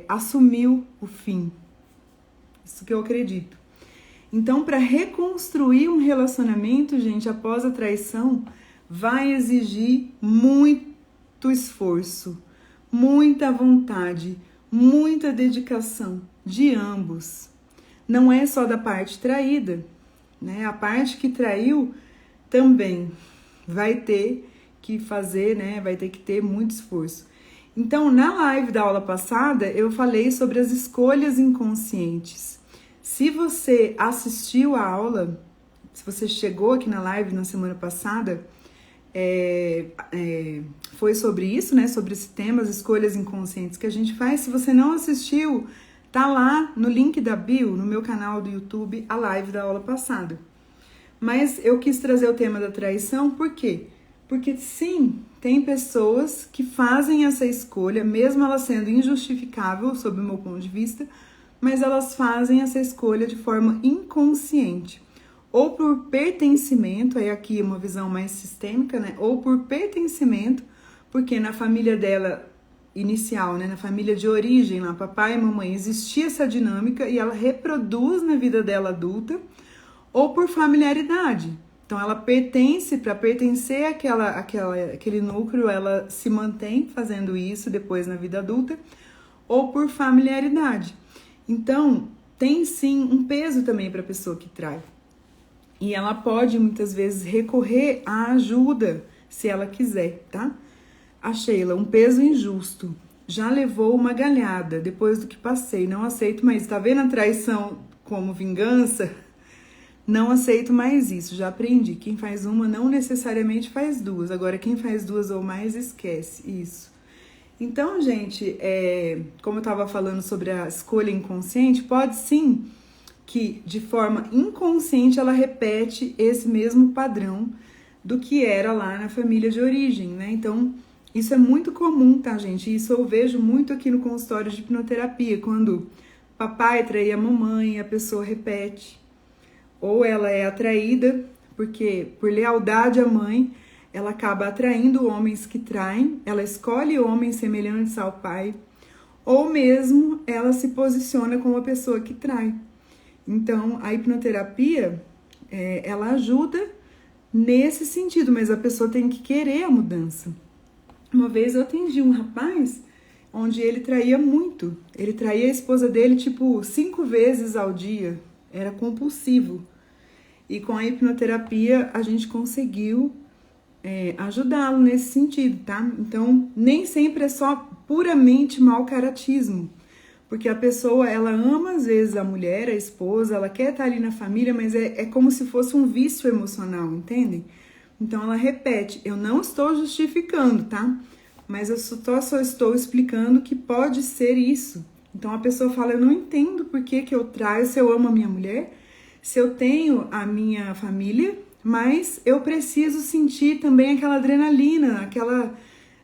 assumiu o fim. Isso que eu acredito. Então, para reconstruir um relacionamento, gente, após a traição, vai exigir muito esforço, muita vontade, muita dedicação de ambos. Não é só da parte traída, né? A parte que traiu também vai ter que fazer, né? Vai ter que ter muito esforço. Então, na live da aula passada, eu falei sobre as escolhas inconscientes. Se você assistiu a aula, se você chegou aqui na live na semana passada, foi sobre isso, né? Sobre esse tema, as escolhas inconscientes que a gente faz. Se você não assistiu, tá lá no link da bio, no meu canal do YouTube, a live da aula passada. Mas eu quis trazer o tema da traição, por quê? Porque sim, tem pessoas que fazem essa escolha, mesmo ela sendo injustificável, sob o meu ponto de vista, mas elas fazem essa escolha de forma inconsciente. Ou por pertencimento, aí aqui é uma visão mais sistêmica, né? Ou por pertencimento, porque na família dela inicial, né? Na família de origem, lá, papai e mamãe, existia essa dinâmica e ela reproduz na vida dela adulta, ou por familiaridade. Então, ela pertence, para pertencer àquele núcleo, ela se mantém fazendo isso depois na vida adulta, ou por familiaridade. Então, tem sim um peso também para a pessoa que trai. E ela pode, muitas vezes, recorrer à ajuda, se ela quiser, tá? A Sheila, um peso injusto. Já levou uma galhada depois do que passei. Não aceito mais. Tá vendo a traição como vingança? Não aceito mais isso, já aprendi. Quem faz uma não necessariamente faz duas. Agora, quem faz duas ou mais, esquece isso. Então, gente, como eu estava falando sobre a escolha inconsciente, pode sim que de forma inconsciente ela repete esse mesmo padrão do que era lá na família de origem, né? Então, isso é muito comum, tá, gente? Isso eu vejo muito aqui no consultório de hipnoterapia, quando papai traía a mamãe, a pessoa repete. Ou ela é atraída, porque por lealdade à mãe, ela acaba atraindo homens que traem, ela escolhe homens semelhantes ao pai, ou mesmo ela se posiciona como a pessoa que trai. Então, a hipnoterapia, ela ajuda nesse sentido, mas a pessoa tem que querer a mudança. Uma vez eu atendi um rapaz onde ele traía muito. Ele traía a esposa dele, 5 vezes ao dia. Era compulsivo. E com a hipnoterapia, a gente conseguiu ajudá-lo nesse sentido, tá? Então, nem sempre é só puramente mau caratismo. Porque a pessoa, ela ama às vezes a mulher, a esposa, ela quer estar ali na família, mas é como se fosse um vício emocional, entendem? Então ela repete, eu não estou justificando, tá? Mas eu só estou explicando que pode ser isso. Então a pessoa fala, eu não entendo por que eu traio se eu amo a minha mulher, se eu tenho a minha família, mas eu preciso sentir também aquela adrenalina,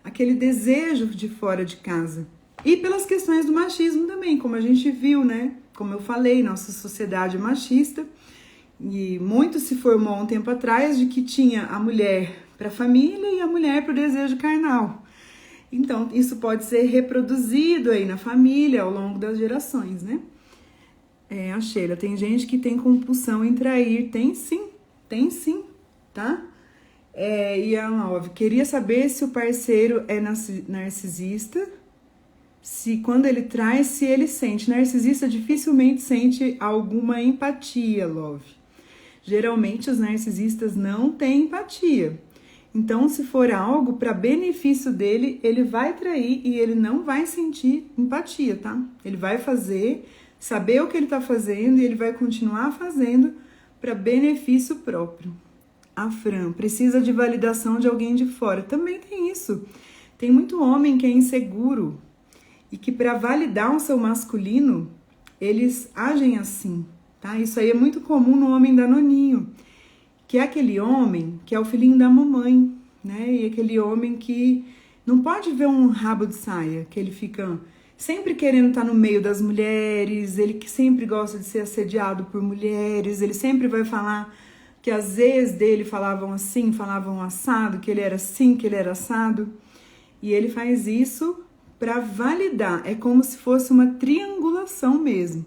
aquele desejo de fora de casa. E pelas questões do machismo também, como a gente viu, né? Como eu falei, nossa sociedade é machista. E muito se formou há um tempo atrás de que tinha a mulher para a família e a mulher para o desejo carnal. Então, isso pode ser reproduzido aí na família ao longo das gerações, né? A Sheila, tem gente que tem compulsão em trair. Tem sim, tá? E a Nove, queria saber se o parceiro é narcisista, se quando ele trai, se ele sente. Narcisista dificilmente sente alguma empatia, Love. Geralmente os narcisistas não têm empatia. Então, se for algo para benefício dele, ele vai trair e ele não vai sentir empatia, tá? Ele vai fazer, saber o que ele está fazendo e ele vai continuar fazendo para benefício próprio. A Fran, precisa de validação de alguém de fora. Também tem isso. Tem muito homem que é inseguro e que para validar o seu masculino, eles agem assim, tá? Isso aí é muito comum no homem danoninho, que é aquele homem que é o filhinho da mamãe, né? E aquele homem que não pode ver um rabo de saia, que ele fica sempre querendo estar no meio das mulheres, ele que sempre gosta de ser assediado por mulheres, ele sempre vai falar que as ex dele falavam assim, falavam assado, que ele era assim, que ele era assado, e ele faz isso para validar, é como se fosse uma triangulação mesmo.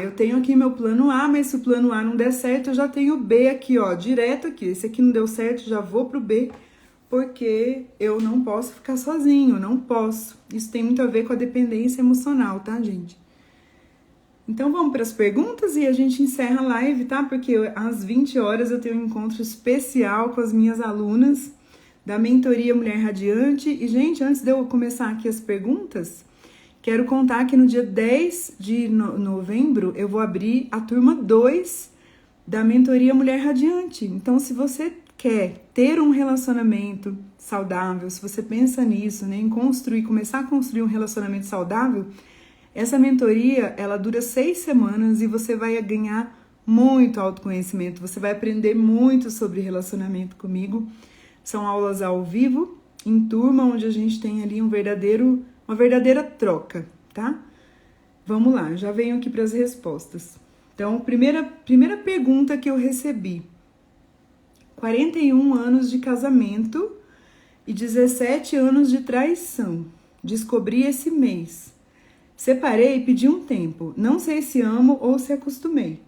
Eu tenho aqui meu plano A, mas se o plano A não der certo, eu já tenho o B aqui, ó, direto aqui. Esse aqui não deu certo, já vou pro B, porque eu não posso ficar sozinho, não posso. Isso tem muito a ver com a dependência emocional, tá, gente? Então vamos para as perguntas e a gente encerra a live, tá? Porque às 20 horas eu tenho um encontro especial com as minhas alunas da mentoria Mulher Radiante. E, gente, antes de eu começar aqui as perguntas, quero contar que no dia 10 de novembro eu vou abrir a turma 2 da mentoria Mulher Radiante. Então, se você quer ter um relacionamento saudável, se você pensa nisso, né, em começar a construir um relacionamento saudável, essa mentoria, ela dura 6 semanas e você vai ganhar muito autoconhecimento, você vai aprender muito sobre relacionamento comigo. São aulas ao vivo, em turma, onde a gente tem ali uma verdadeira troca, tá? Vamos lá, já venho aqui para as respostas. Então, primeira pergunta que eu recebi. 41 anos de casamento e 17 anos de traição. Descobri esse mês. Separei e pedi um tempo. Não sei se amo ou se acostumei.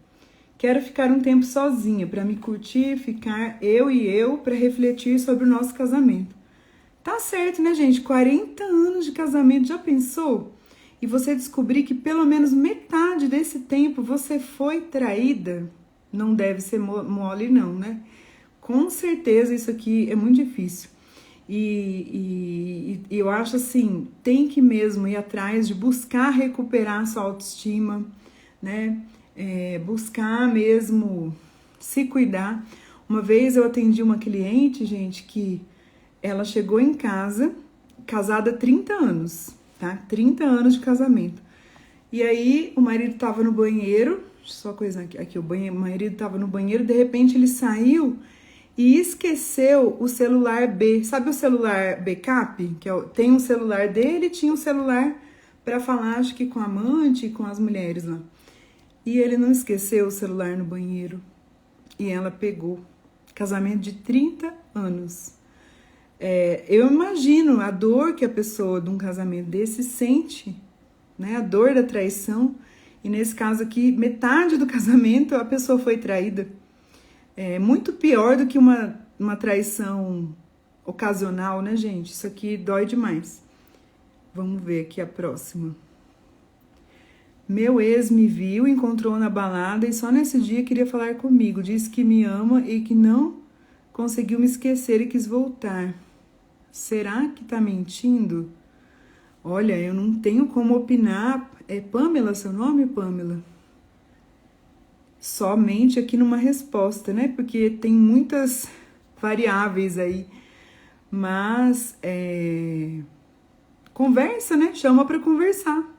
Quero ficar um tempo sozinha para me curtir, ficar eu para refletir sobre o nosso casamento. Tá certo, né, gente? 40 anos de casamento, já pensou? E você descobrir que pelo menos metade desse tempo você foi traída? Não deve ser mole não, né? Com certeza isso aqui é muito difícil. E eu acho assim, tem que mesmo ir atrás de buscar recuperar sua autoestima, né? Buscar mesmo se cuidar. Uma vez eu atendi uma cliente, gente, que ela chegou em casa casada há 30 anos, tá? 30 anos de casamento. E aí o marido tava no banheiro, só coisa aqui, o marido tava no banheiro, de repente ele saiu e esqueceu o celular B. Sabe o celular backup? Tem um celular dele, tinha um celular para falar, acho que com a amante e com as mulheres lá. E ele não esqueceu o celular no banheiro. E ela pegou. Casamento de 30 anos. Eu imagino a dor que a pessoa de um casamento desse sente, né? A dor da traição. E nesse caso aqui, metade do casamento a pessoa foi traída. É muito pior do que uma traição ocasional, né, gente? Isso aqui dói demais. Vamos ver aqui a próxima. Meu ex me viu, encontrou na balada e só nesse dia queria falar comigo. Disse que me ama e que não conseguiu me esquecer e quis voltar. Será que tá mentindo? Olha, eu não tenho como opinar. É Pamela seu nome, Pamela? Somente aqui numa resposta, né? Porque tem muitas variáveis aí. Mas, conversa, né? Chama pra conversar.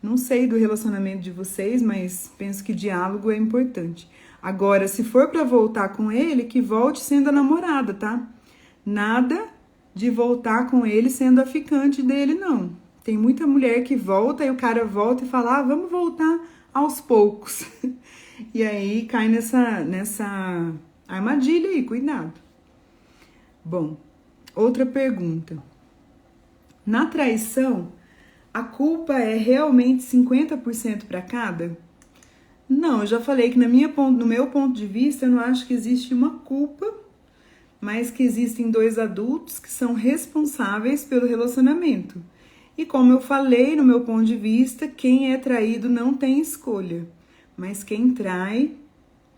Não sei do relacionamento de vocês, mas penso que diálogo é importante. Agora, se for pra voltar com ele, que volte sendo a namorada, tá? Nada de voltar com ele sendo a ficante dele, não. Tem muita mulher que volta e o cara volta e fala, vamos voltar aos poucos. E aí cai nessa armadilha aí, cuidado. Bom, outra pergunta. Na traição, a culpa é realmente 50% para cada? Não, eu já falei que no meu ponto de vista, eu não acho que existe uma culpa, mas que existem dois adultos que são responsáveis pelo relacionamento. E como eu falei, no meu ponto de vista, quem é traído não tem escolha. Mas quem trai,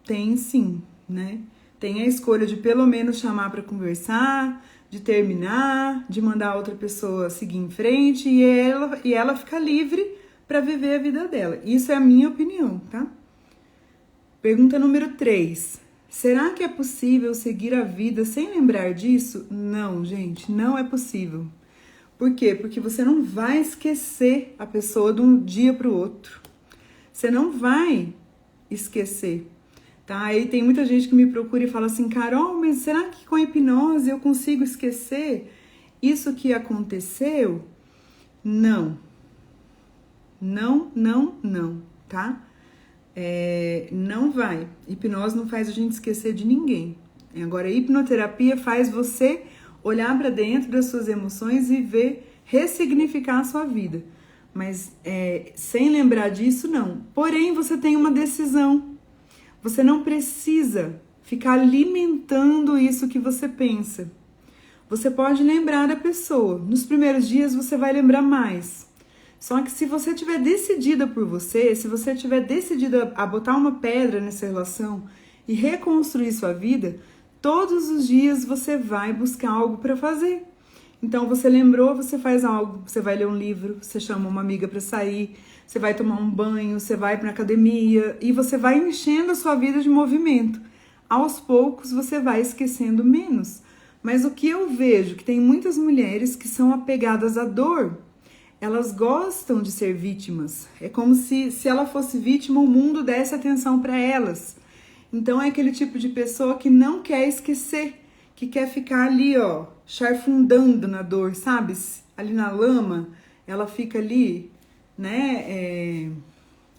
tem sim, né? Tem a escolha de pelo menos chamar para conversar, de terminar, de mandar a outra pessoa seguir em frente e ela ficar livre para viver a vida dela. Isso é a minha opinião, tá? Pergunta número 3. Será que é possível seguir a vida sem lembrar disso? Não, gente, não é possível. Por quê? Porque você não vai esquecer a pessoa de um dia para o outro. Você não vai esquecer, tá? Aí tem muita gente que me procura e fala assim, Carol, mas será que com a hipnose eu consigo esquecer isso que aconteceu? Não. Não, não, não, tá? Não vai. Hipnose não faz a gente esquecer de ninguém. Agora, a hipnoterapia faz você olhar para dentro das suas emoções e ressignificar a sua vida. Mas sem lembrar disso, não. Porém, você tem uma decisão. Você não precisa ficar alimentando isso que você pensa. Você pode lembrar da pessoa. Nos primeiros dias, você vai lembrar mais. Só que se você tiver decidida por você, se você tiver decidida a botar uma pedra nessa relação e reconstruir sua vida, todos os dias você vai buscar algo para fazer. Então, você lembrou, você faz algo, você vai ler um livro, você chama uma amiga para sair, você vai tomar um banho, você vai para academia e você vai enchendo a sua vida de movimento. Aos poucos, você vai esquecendo menos. Mas o que eu vejo, que tem muitas mulheres que são apegadas à dor, elas gostam de ser vítimas. É como se ela fosse vítima, o mundo desse atenção para elas. Então, é aquele tipo de pessoa que não quer esquecer, que quer ficar ali, charfundando na dor, sabe? Ali na lama, ela fica ali, né?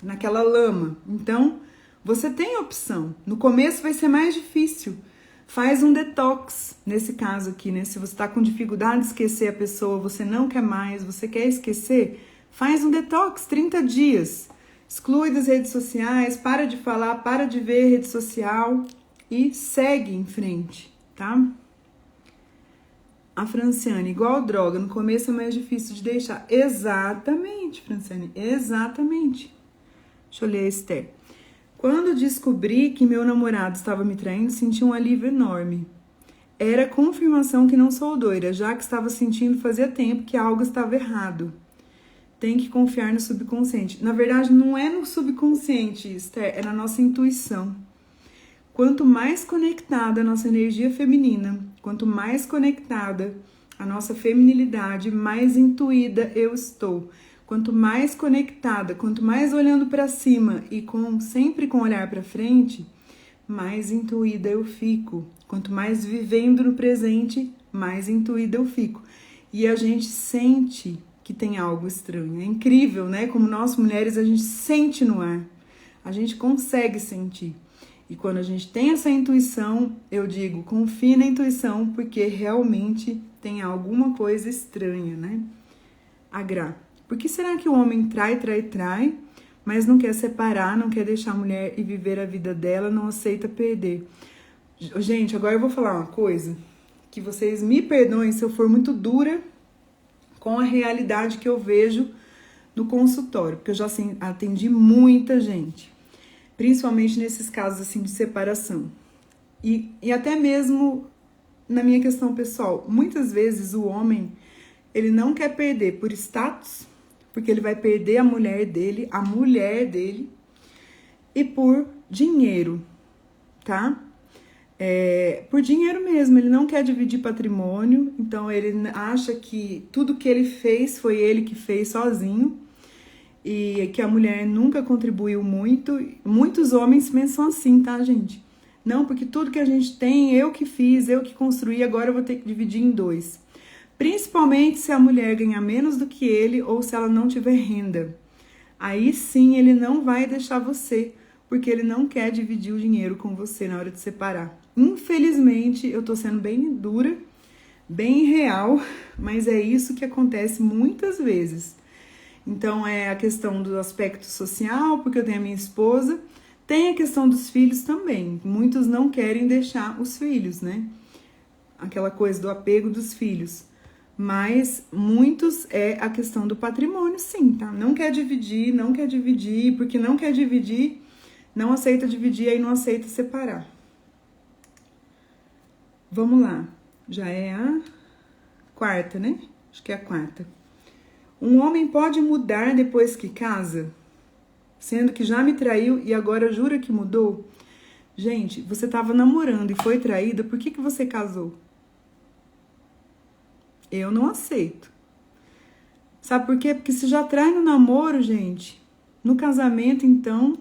Naquela lama. Então, você tem opção. No começo vai ser mais difícil. Faz um detox, nesse caso aqui, né? Se você tá com dificuldade de esquecer a pessoa, você não quer mais, você quer esquecer, faz um detox, 30 dias. Exclui das redes sociais, para de falar, para de ver rede social e segue em frente, tá? A Franciane, igual droga, no começo é mais difícil de deixar. Exatamente, Franciane, exatamente. Deixa eu ler a Esther. Quando descobri que meu namorado estava me traindo, senti um alívio enorme. Era confirmação que não sou doida, já que estava sentindo fazia tempo que algo estava errado. Tem que confiar no subconsciente. Na verdade, não é no subconsciente, Esther, é na nossa intuição. Quanto mais conectada a nossa energia feminina, quanto mais conectada a nossa feminilidade, mais intuída eu estou. Quanto mais conectada, quanto mais olhando para cima e sempre com o olhar para frente, mais intuída eu fico. Quanto mais vivendo no presente, mais intuída eu fico. E a gente sente que tem algo estranho. É incrível, né? Como nós mulheres, a gente sente no ar. A gente consegue sentir. E quando a gente tem essa intuição, eu digo, confie na intuição, porque realmente tem alguma coisa estranha, né? Por que será que o homem trai, mas não quer separar, não quer deixar a mulher e viver a vida dela, não aceita perder? Gente, agora eu vou falar uma coisa, que vocês me perdoem se eu for muito dura com a realidade que eu vejo no consultório, porque eu já atendi muita gente, principalmente nesses casos assim de separação. E até mesmo na minha questão pessoal, muitas vezes o homem, ele não quer perder por status, porque ele vai perder a mulher dele, e por dinheiro, tá? Por dinheiro mesmo, ele não quer dividir patrimônio, então ele acha que tudo que ele fez foi ele que fez sozinho e que a mulher nunca contribuiu muito. Muitos homens pensam assim, tá, gente? Não, porque tudo que a gente tem, eu que fiz, eu que construí, agora eu vou ter que dividir em dois. Principalmente se a mulher ganhar menos do que ele ou se ela não tiver renda. Aí sim ele não vai deixar você, porque ele não quer dividir o dinheiro com você na hora de separar. Infelizmente, eu tô sendo bem dura, bem real, mas é isso que acontece muitas vezes. Então é a questão do aspecto social, porque eu tenho a minha esposa, tem a questão dos filhos também. Muitos não querem deixar os filhos, né? Aquela coisa do apego dos filhos. Mas muitos é a questão do patrimônio, sim, tá? Não quer dividir, porque não quer dividir, não aceita dividir, aí não aceita separar. Vamos lá, já é a quarta, né? Acho que é a quarta. Um homem pode mudar depois que casa? Sendo que já me traiu e agora jura que mudou? Gente, você estava namorando e foi traída, por que você casou? Eu não aceito. Sabe por quê? Porque se já trai no namoro, gente, no casamento, então,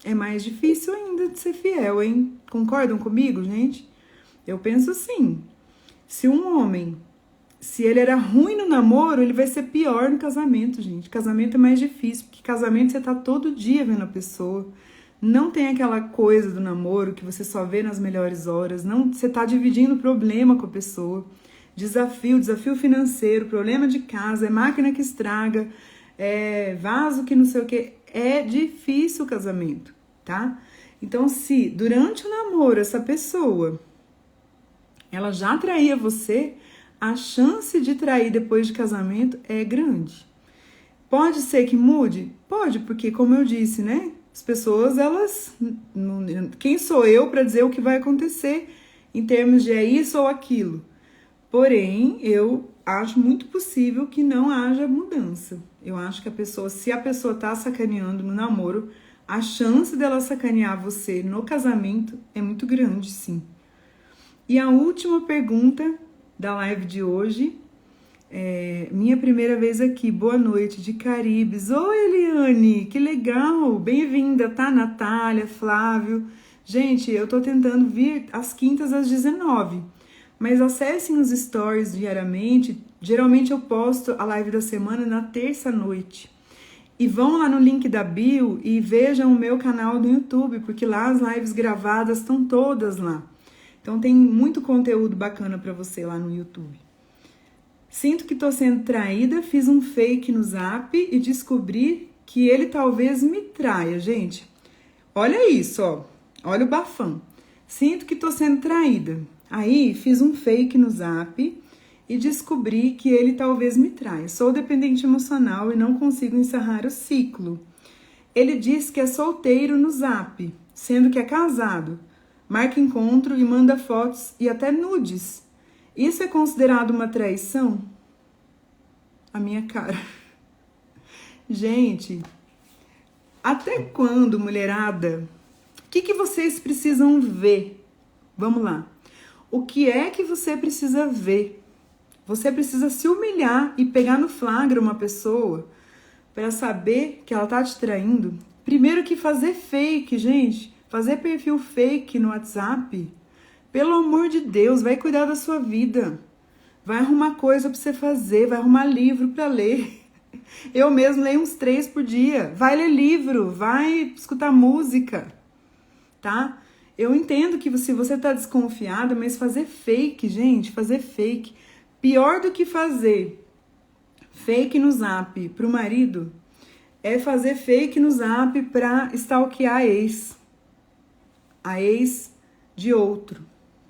é mais difícil ainda de ser fiel, hein? Concordam comigo, gente? Eu penso assim, se um homem, se ele era ruim no namoro, ele vai ser pior no casamento, gente. Casamento é mais difícil, porque casamento você tá todo dia vendo a pessoa. Não tem aquela coisa do namoro que você só vê nas melhores horas. Não, você tá dividindo problema com a pessoa. Desafio financeiro, problema de casa, é máquina que estraga, é vaso que não sei o que. É difícil o casamento, tá? Então, se durante o namoro essa pessoa, ela já traía você, a chance de trair depois de casamento é grande. Pode ser que mude? Pode, porque como eu disse, né? As pessoas, elas... Quem sou eu para dizer o que vai acontecer em termos de é isso ou aquilo? Porém, eu acho muito possível que não haja mudança. Eu acho que se a pessoa tá sacaneando no namoro, a chance dela sacanear você no casamento é muito grande, sim. E a última pergunta da live de hoje, minha primeira vez aqui, boa noite, de Caribes. Oi, Eliane, que legal, bem-vinda, tá? Natália, Flávio. Gente, eu tô tentando vir às quintas às 19h. Mas acessem os stories diariamente. Geralmente eu posto a live da semana na terça-noite. E vão lá no link da bio e vejam o meu canal no YouTube, porque lá as lives gravadas estão todas lá. Então tem muito conteúdo bacana para você lá no YouTube. Sinto que tô sendo traída, fiz um fake no Zap e descobri que ele talvez me traia. Gente, olha isso, ó. Olha o bafão. Sinto que tô sendo traída. Aí, fiz um fake no Zap e descobri que ele talvez me traia. Sou dependente emocional e não consigo encerrar o ciclo. Ele diz que é solteiro no Zap, sendo que é casado. Marca encontro e manda fotos e até nudes. Isso é considerado uma traição? A minha cara. Gente, até quando, mulherada? O que vocês precisam ver? Vamos lá. O que é que você precisa ver Você precisa se humilhar e pegar no flagra uma pessoa para saber que ela tá te traindo. Primeiro que fazer fake, gente. Fazer perfil fake no WhatsApp. Pelo amor de Deus, vai cuidar da sua vida. Vai arrumar coisa para você fazer, vai arrumar livro para ler. Eu mesmo leio uns 3 por dia. Vai ler livro, vai escutar música, tá? Eu entendo que se você tá desconfiada, mas fazer fake, gente, fazer fake. Pior do que fazer fake no Zap pro marido é fazer fake no Zap pra stalkear a ex de outro,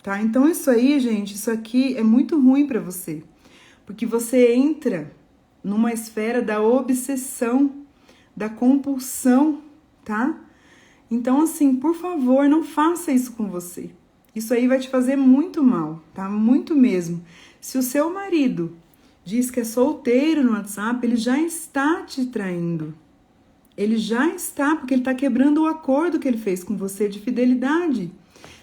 tá? Então isso aí, gente, isso aqui é muito ruim pra você, porque você entra numa esfera da obsessão, da compulsão, tá? Então, assim, por favor, não faça isso com você. Isso aí vai te fazer muito mal, tá? Muito mesmo. Se o seu marido diz que é solteiro no WhatsApp, ele já está te traindo. Ele já está, porque ele está quebrando o acordo que ele fez com você de fidelidade.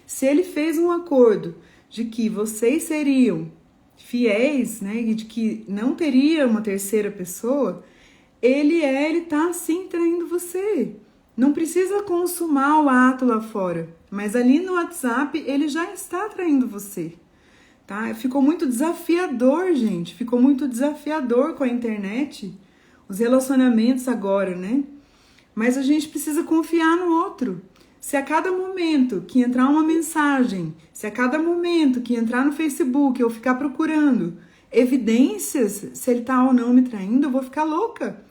Se ele fez um acordo de que vocês seriam fiéis, né, e de que não teria uma terceira pessoa, ele tá sim traindo você. Não precisa consumar o ato lá fora, mas ali no WhatsApp ele já está traindo você, tá? Ficou muito desafiador, gente, ficou muito desafiador com a internet, os relacionamentos agora, né? Mas a gente precisa confiar no outro. Se a cada momento que entrar uma mensagem, se a cada momento que entrar no Facebook eu ficar procurando evidências se ele tá ou não me traindo, eu vou ficar louca.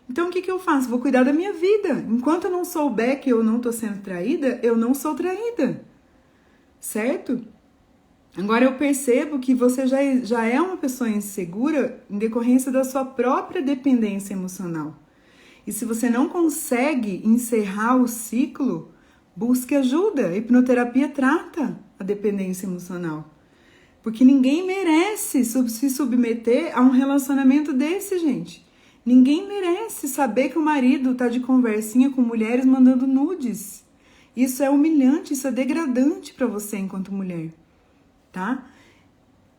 Então o que eu faço? Vou cuidar da minha vida. Enquanto eu não souber que eu não tô sendo traída, eu não sou traída. Certo? Agora eu percebo que você já é uma pessoa insegura em decorrência da sua própria dependência emocional. E se você não consegue encerrar o ciclo, busque ajuda. A hipnoterapia trata a dependência emocional. Porque ninguém merece se submeter a um relacionamento desse, gente. Ninguém merece saber que o marido tá de conversinha com mulheres mandando nudes. Isso é humilhante, isso é degradante para você enquanto mulher, tá?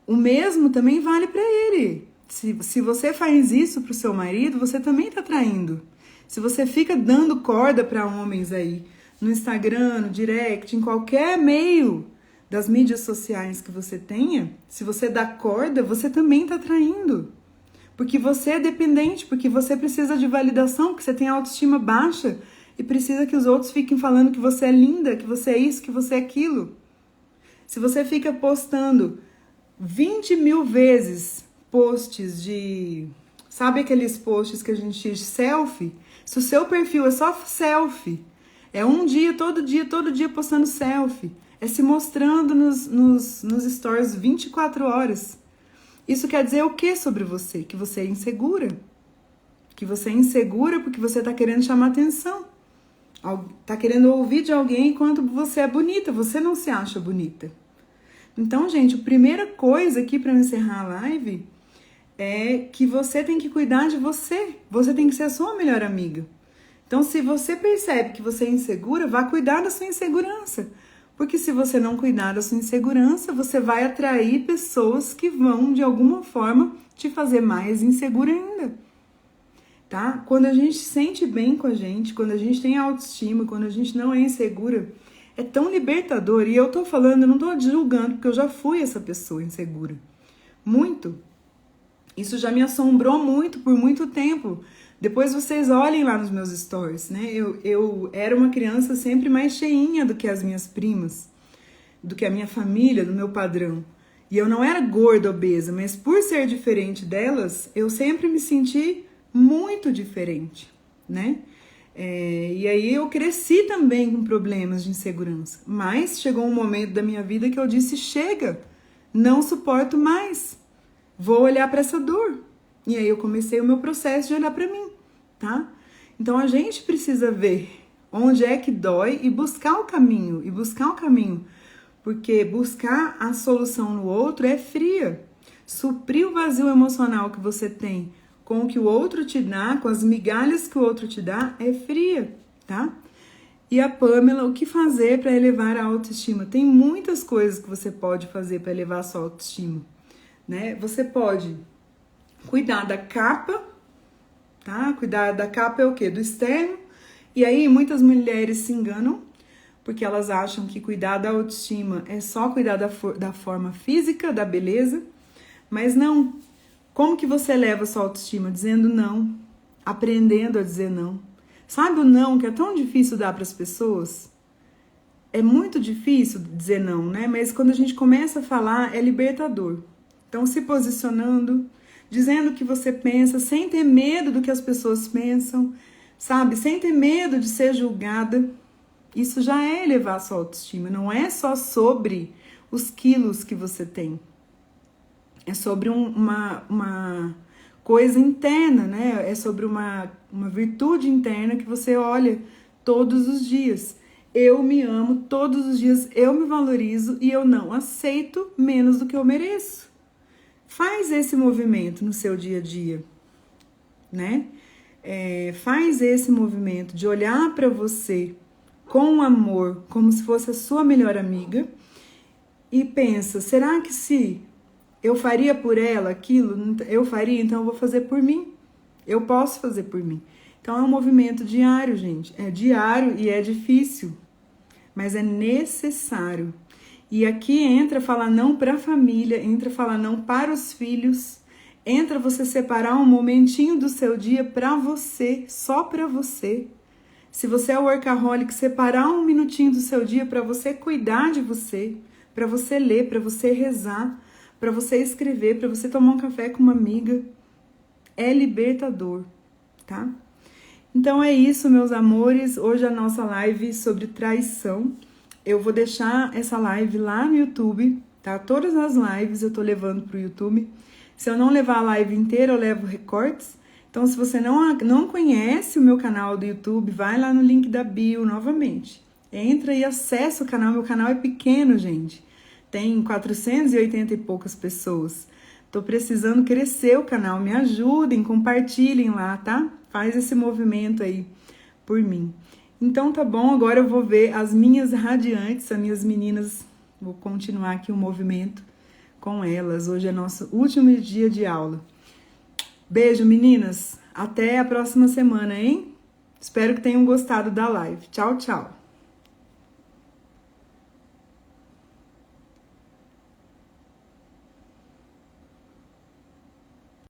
O mesmo também vale para ele. Se você faz isso pro seu marido, você também tá traindo. Se você fica dando corda para homens aí, no Instagram, no direct, em qualquer meio das mídias sociais que você tenha, se você dá corda, você também tá traindo. Porque você é dependente, porque você precisa de validação, porque você tem autoestima baixa e precisa que os outros fiquem falando que você é linda, que você é isso, que você é aquilo. Se você fica postando 20 mil vezes posts de... Sabe aqueles posts que a gente diz selfie? Se o seu perfil é só selfie, é um dia, todo dia postando selfie, é se mostrando nos stories 24 horas. Isso quer dizer o que sobre você? Que você é insegura. Que você é insegura porque você está querendo chamar atenção. Está querendo ouvir de alguém enquanto você é bonita. Você não se acha bonita. Então, gente, a primeira coisa aqui para encerrar a live é que você tem que cuidar de você. Você tem que ser a sua melhor amiga. Então, se você percebe que você é insegura, vá cuidar da sua insegurança. Porque se você não cuidar da sua insegurança, você vai atrair pessoas que vão, de alguma forma, te fazer mais insegura ainda. Tá? Quando a gente se sente bem com a gente, quando a gente tem autoestima, quando a gente não é insegura, é tão libertador. E eu tô falando, eu não tô julgando, porque eu já fui essa pessoa insegura. Muito. Isso já me assombrou muito, por muito tempo. Depois vocês olhem lá nos meus stories, né? Eu era uma criança sempre mais cheinha do que as minhas primas, do que a minha família, do meu padrão. E eu não era gorda, obesa, mas por ser diferente delas, eu sempre me senti muito diferente, né? E aí eu cresci também com problemas de insegurança. Mas chegou um momento da minha vida que eu disse, chega, não suporto mais, vou olhar para essa dor. E aí eu comecei o meu processo de olhar para mim, tá? Então a gente precisa ver onde é que dói e buscar o caminho, porque buscar a solução no outro é fria. Suprir o vazio emocional que você tem com o que o outro te dá, com as migalhas que o outro te dá, é fria, tá? E a Pamela, o que fazer para elevar a autoestima? Tem muitas coisas que você pode fazer para elevar a sua autoestima. né? Você pode cuidar da capa, tá? Cuidar da capa é o quê? Do externo. E aí muitas mulheres se enganam, porque elas acham que cuidar da autoestima é só cuidar da forma física, da beleza, mas não. Como que você eleva a sua autoestima? Dizendo não, aprendendo a dizer não. Sabe o não que é tão difícil dar para as pessoas? É muito difícil dizer não, né? Mas quando a gente começa a falar, é libertador. Então, se posicionando, dizendo o que você pensa, sem ter medo do que as pessoas pensam, sabe? Sem ter medo de ser julgada. Isso já é elevar a sua autoestima. Não é só sobre os quilos que você tem. É sobre uma coisa interna, né? É sobre uma virtude interna que você olha todos os dias. Eu me amo todos os dias, eu me valorizo e eu não aceito menos do que eu mereço. Faz esse movimento no seu dia a dia, né? Faz esse movimento de olhar para você com amor, como se fosse a sua melhor amiga e pensa, será que se eu faria por ela aquilo, eu faria, então eu vou fazer por mim. Eu posso fazer por mim. Então é um movimento diário, gente. É diário e é difícil, mas é necessário. E aqui entra falar não para a família, entra falar não para os filhos, entra você separar um momentinho do seu dia para você, só para você. Se você é workaholic, separar um minutinho do seu dia para você cuidar de você, para você ler, para você rezar, para você escrever, para você tomar um café com uma amiga, é libertador, tá? Então é isso, meus amores. Hoje a nossa live sobre traição. Eu vou deixar essa live lá no YouTube, tá? Todas as lives eu tô levando pro YouTube. Se eu não levar a live inteira, eu levo recortes. Então, se você não conhece o meu canal do YouTube, vai lá no link da bio novamente. Entra e acessa o canal. Meu canal é pequeno, gente. Tem 480 e poucas pessoas. Tô precisando crescer o canal. Me ajudem, compartilhem lá, tá? Faz esse movimento aí por mim. Então tá bom, agora eu vou ver as minhas radiantes, as minhas meninas. Vou continuar aqui o movimento com elas. Hoje é nosso último dia de aula. Beijo, meninas. Até a próxima semana, hein? Espero que tenham gostado da live. Tchau, tchau.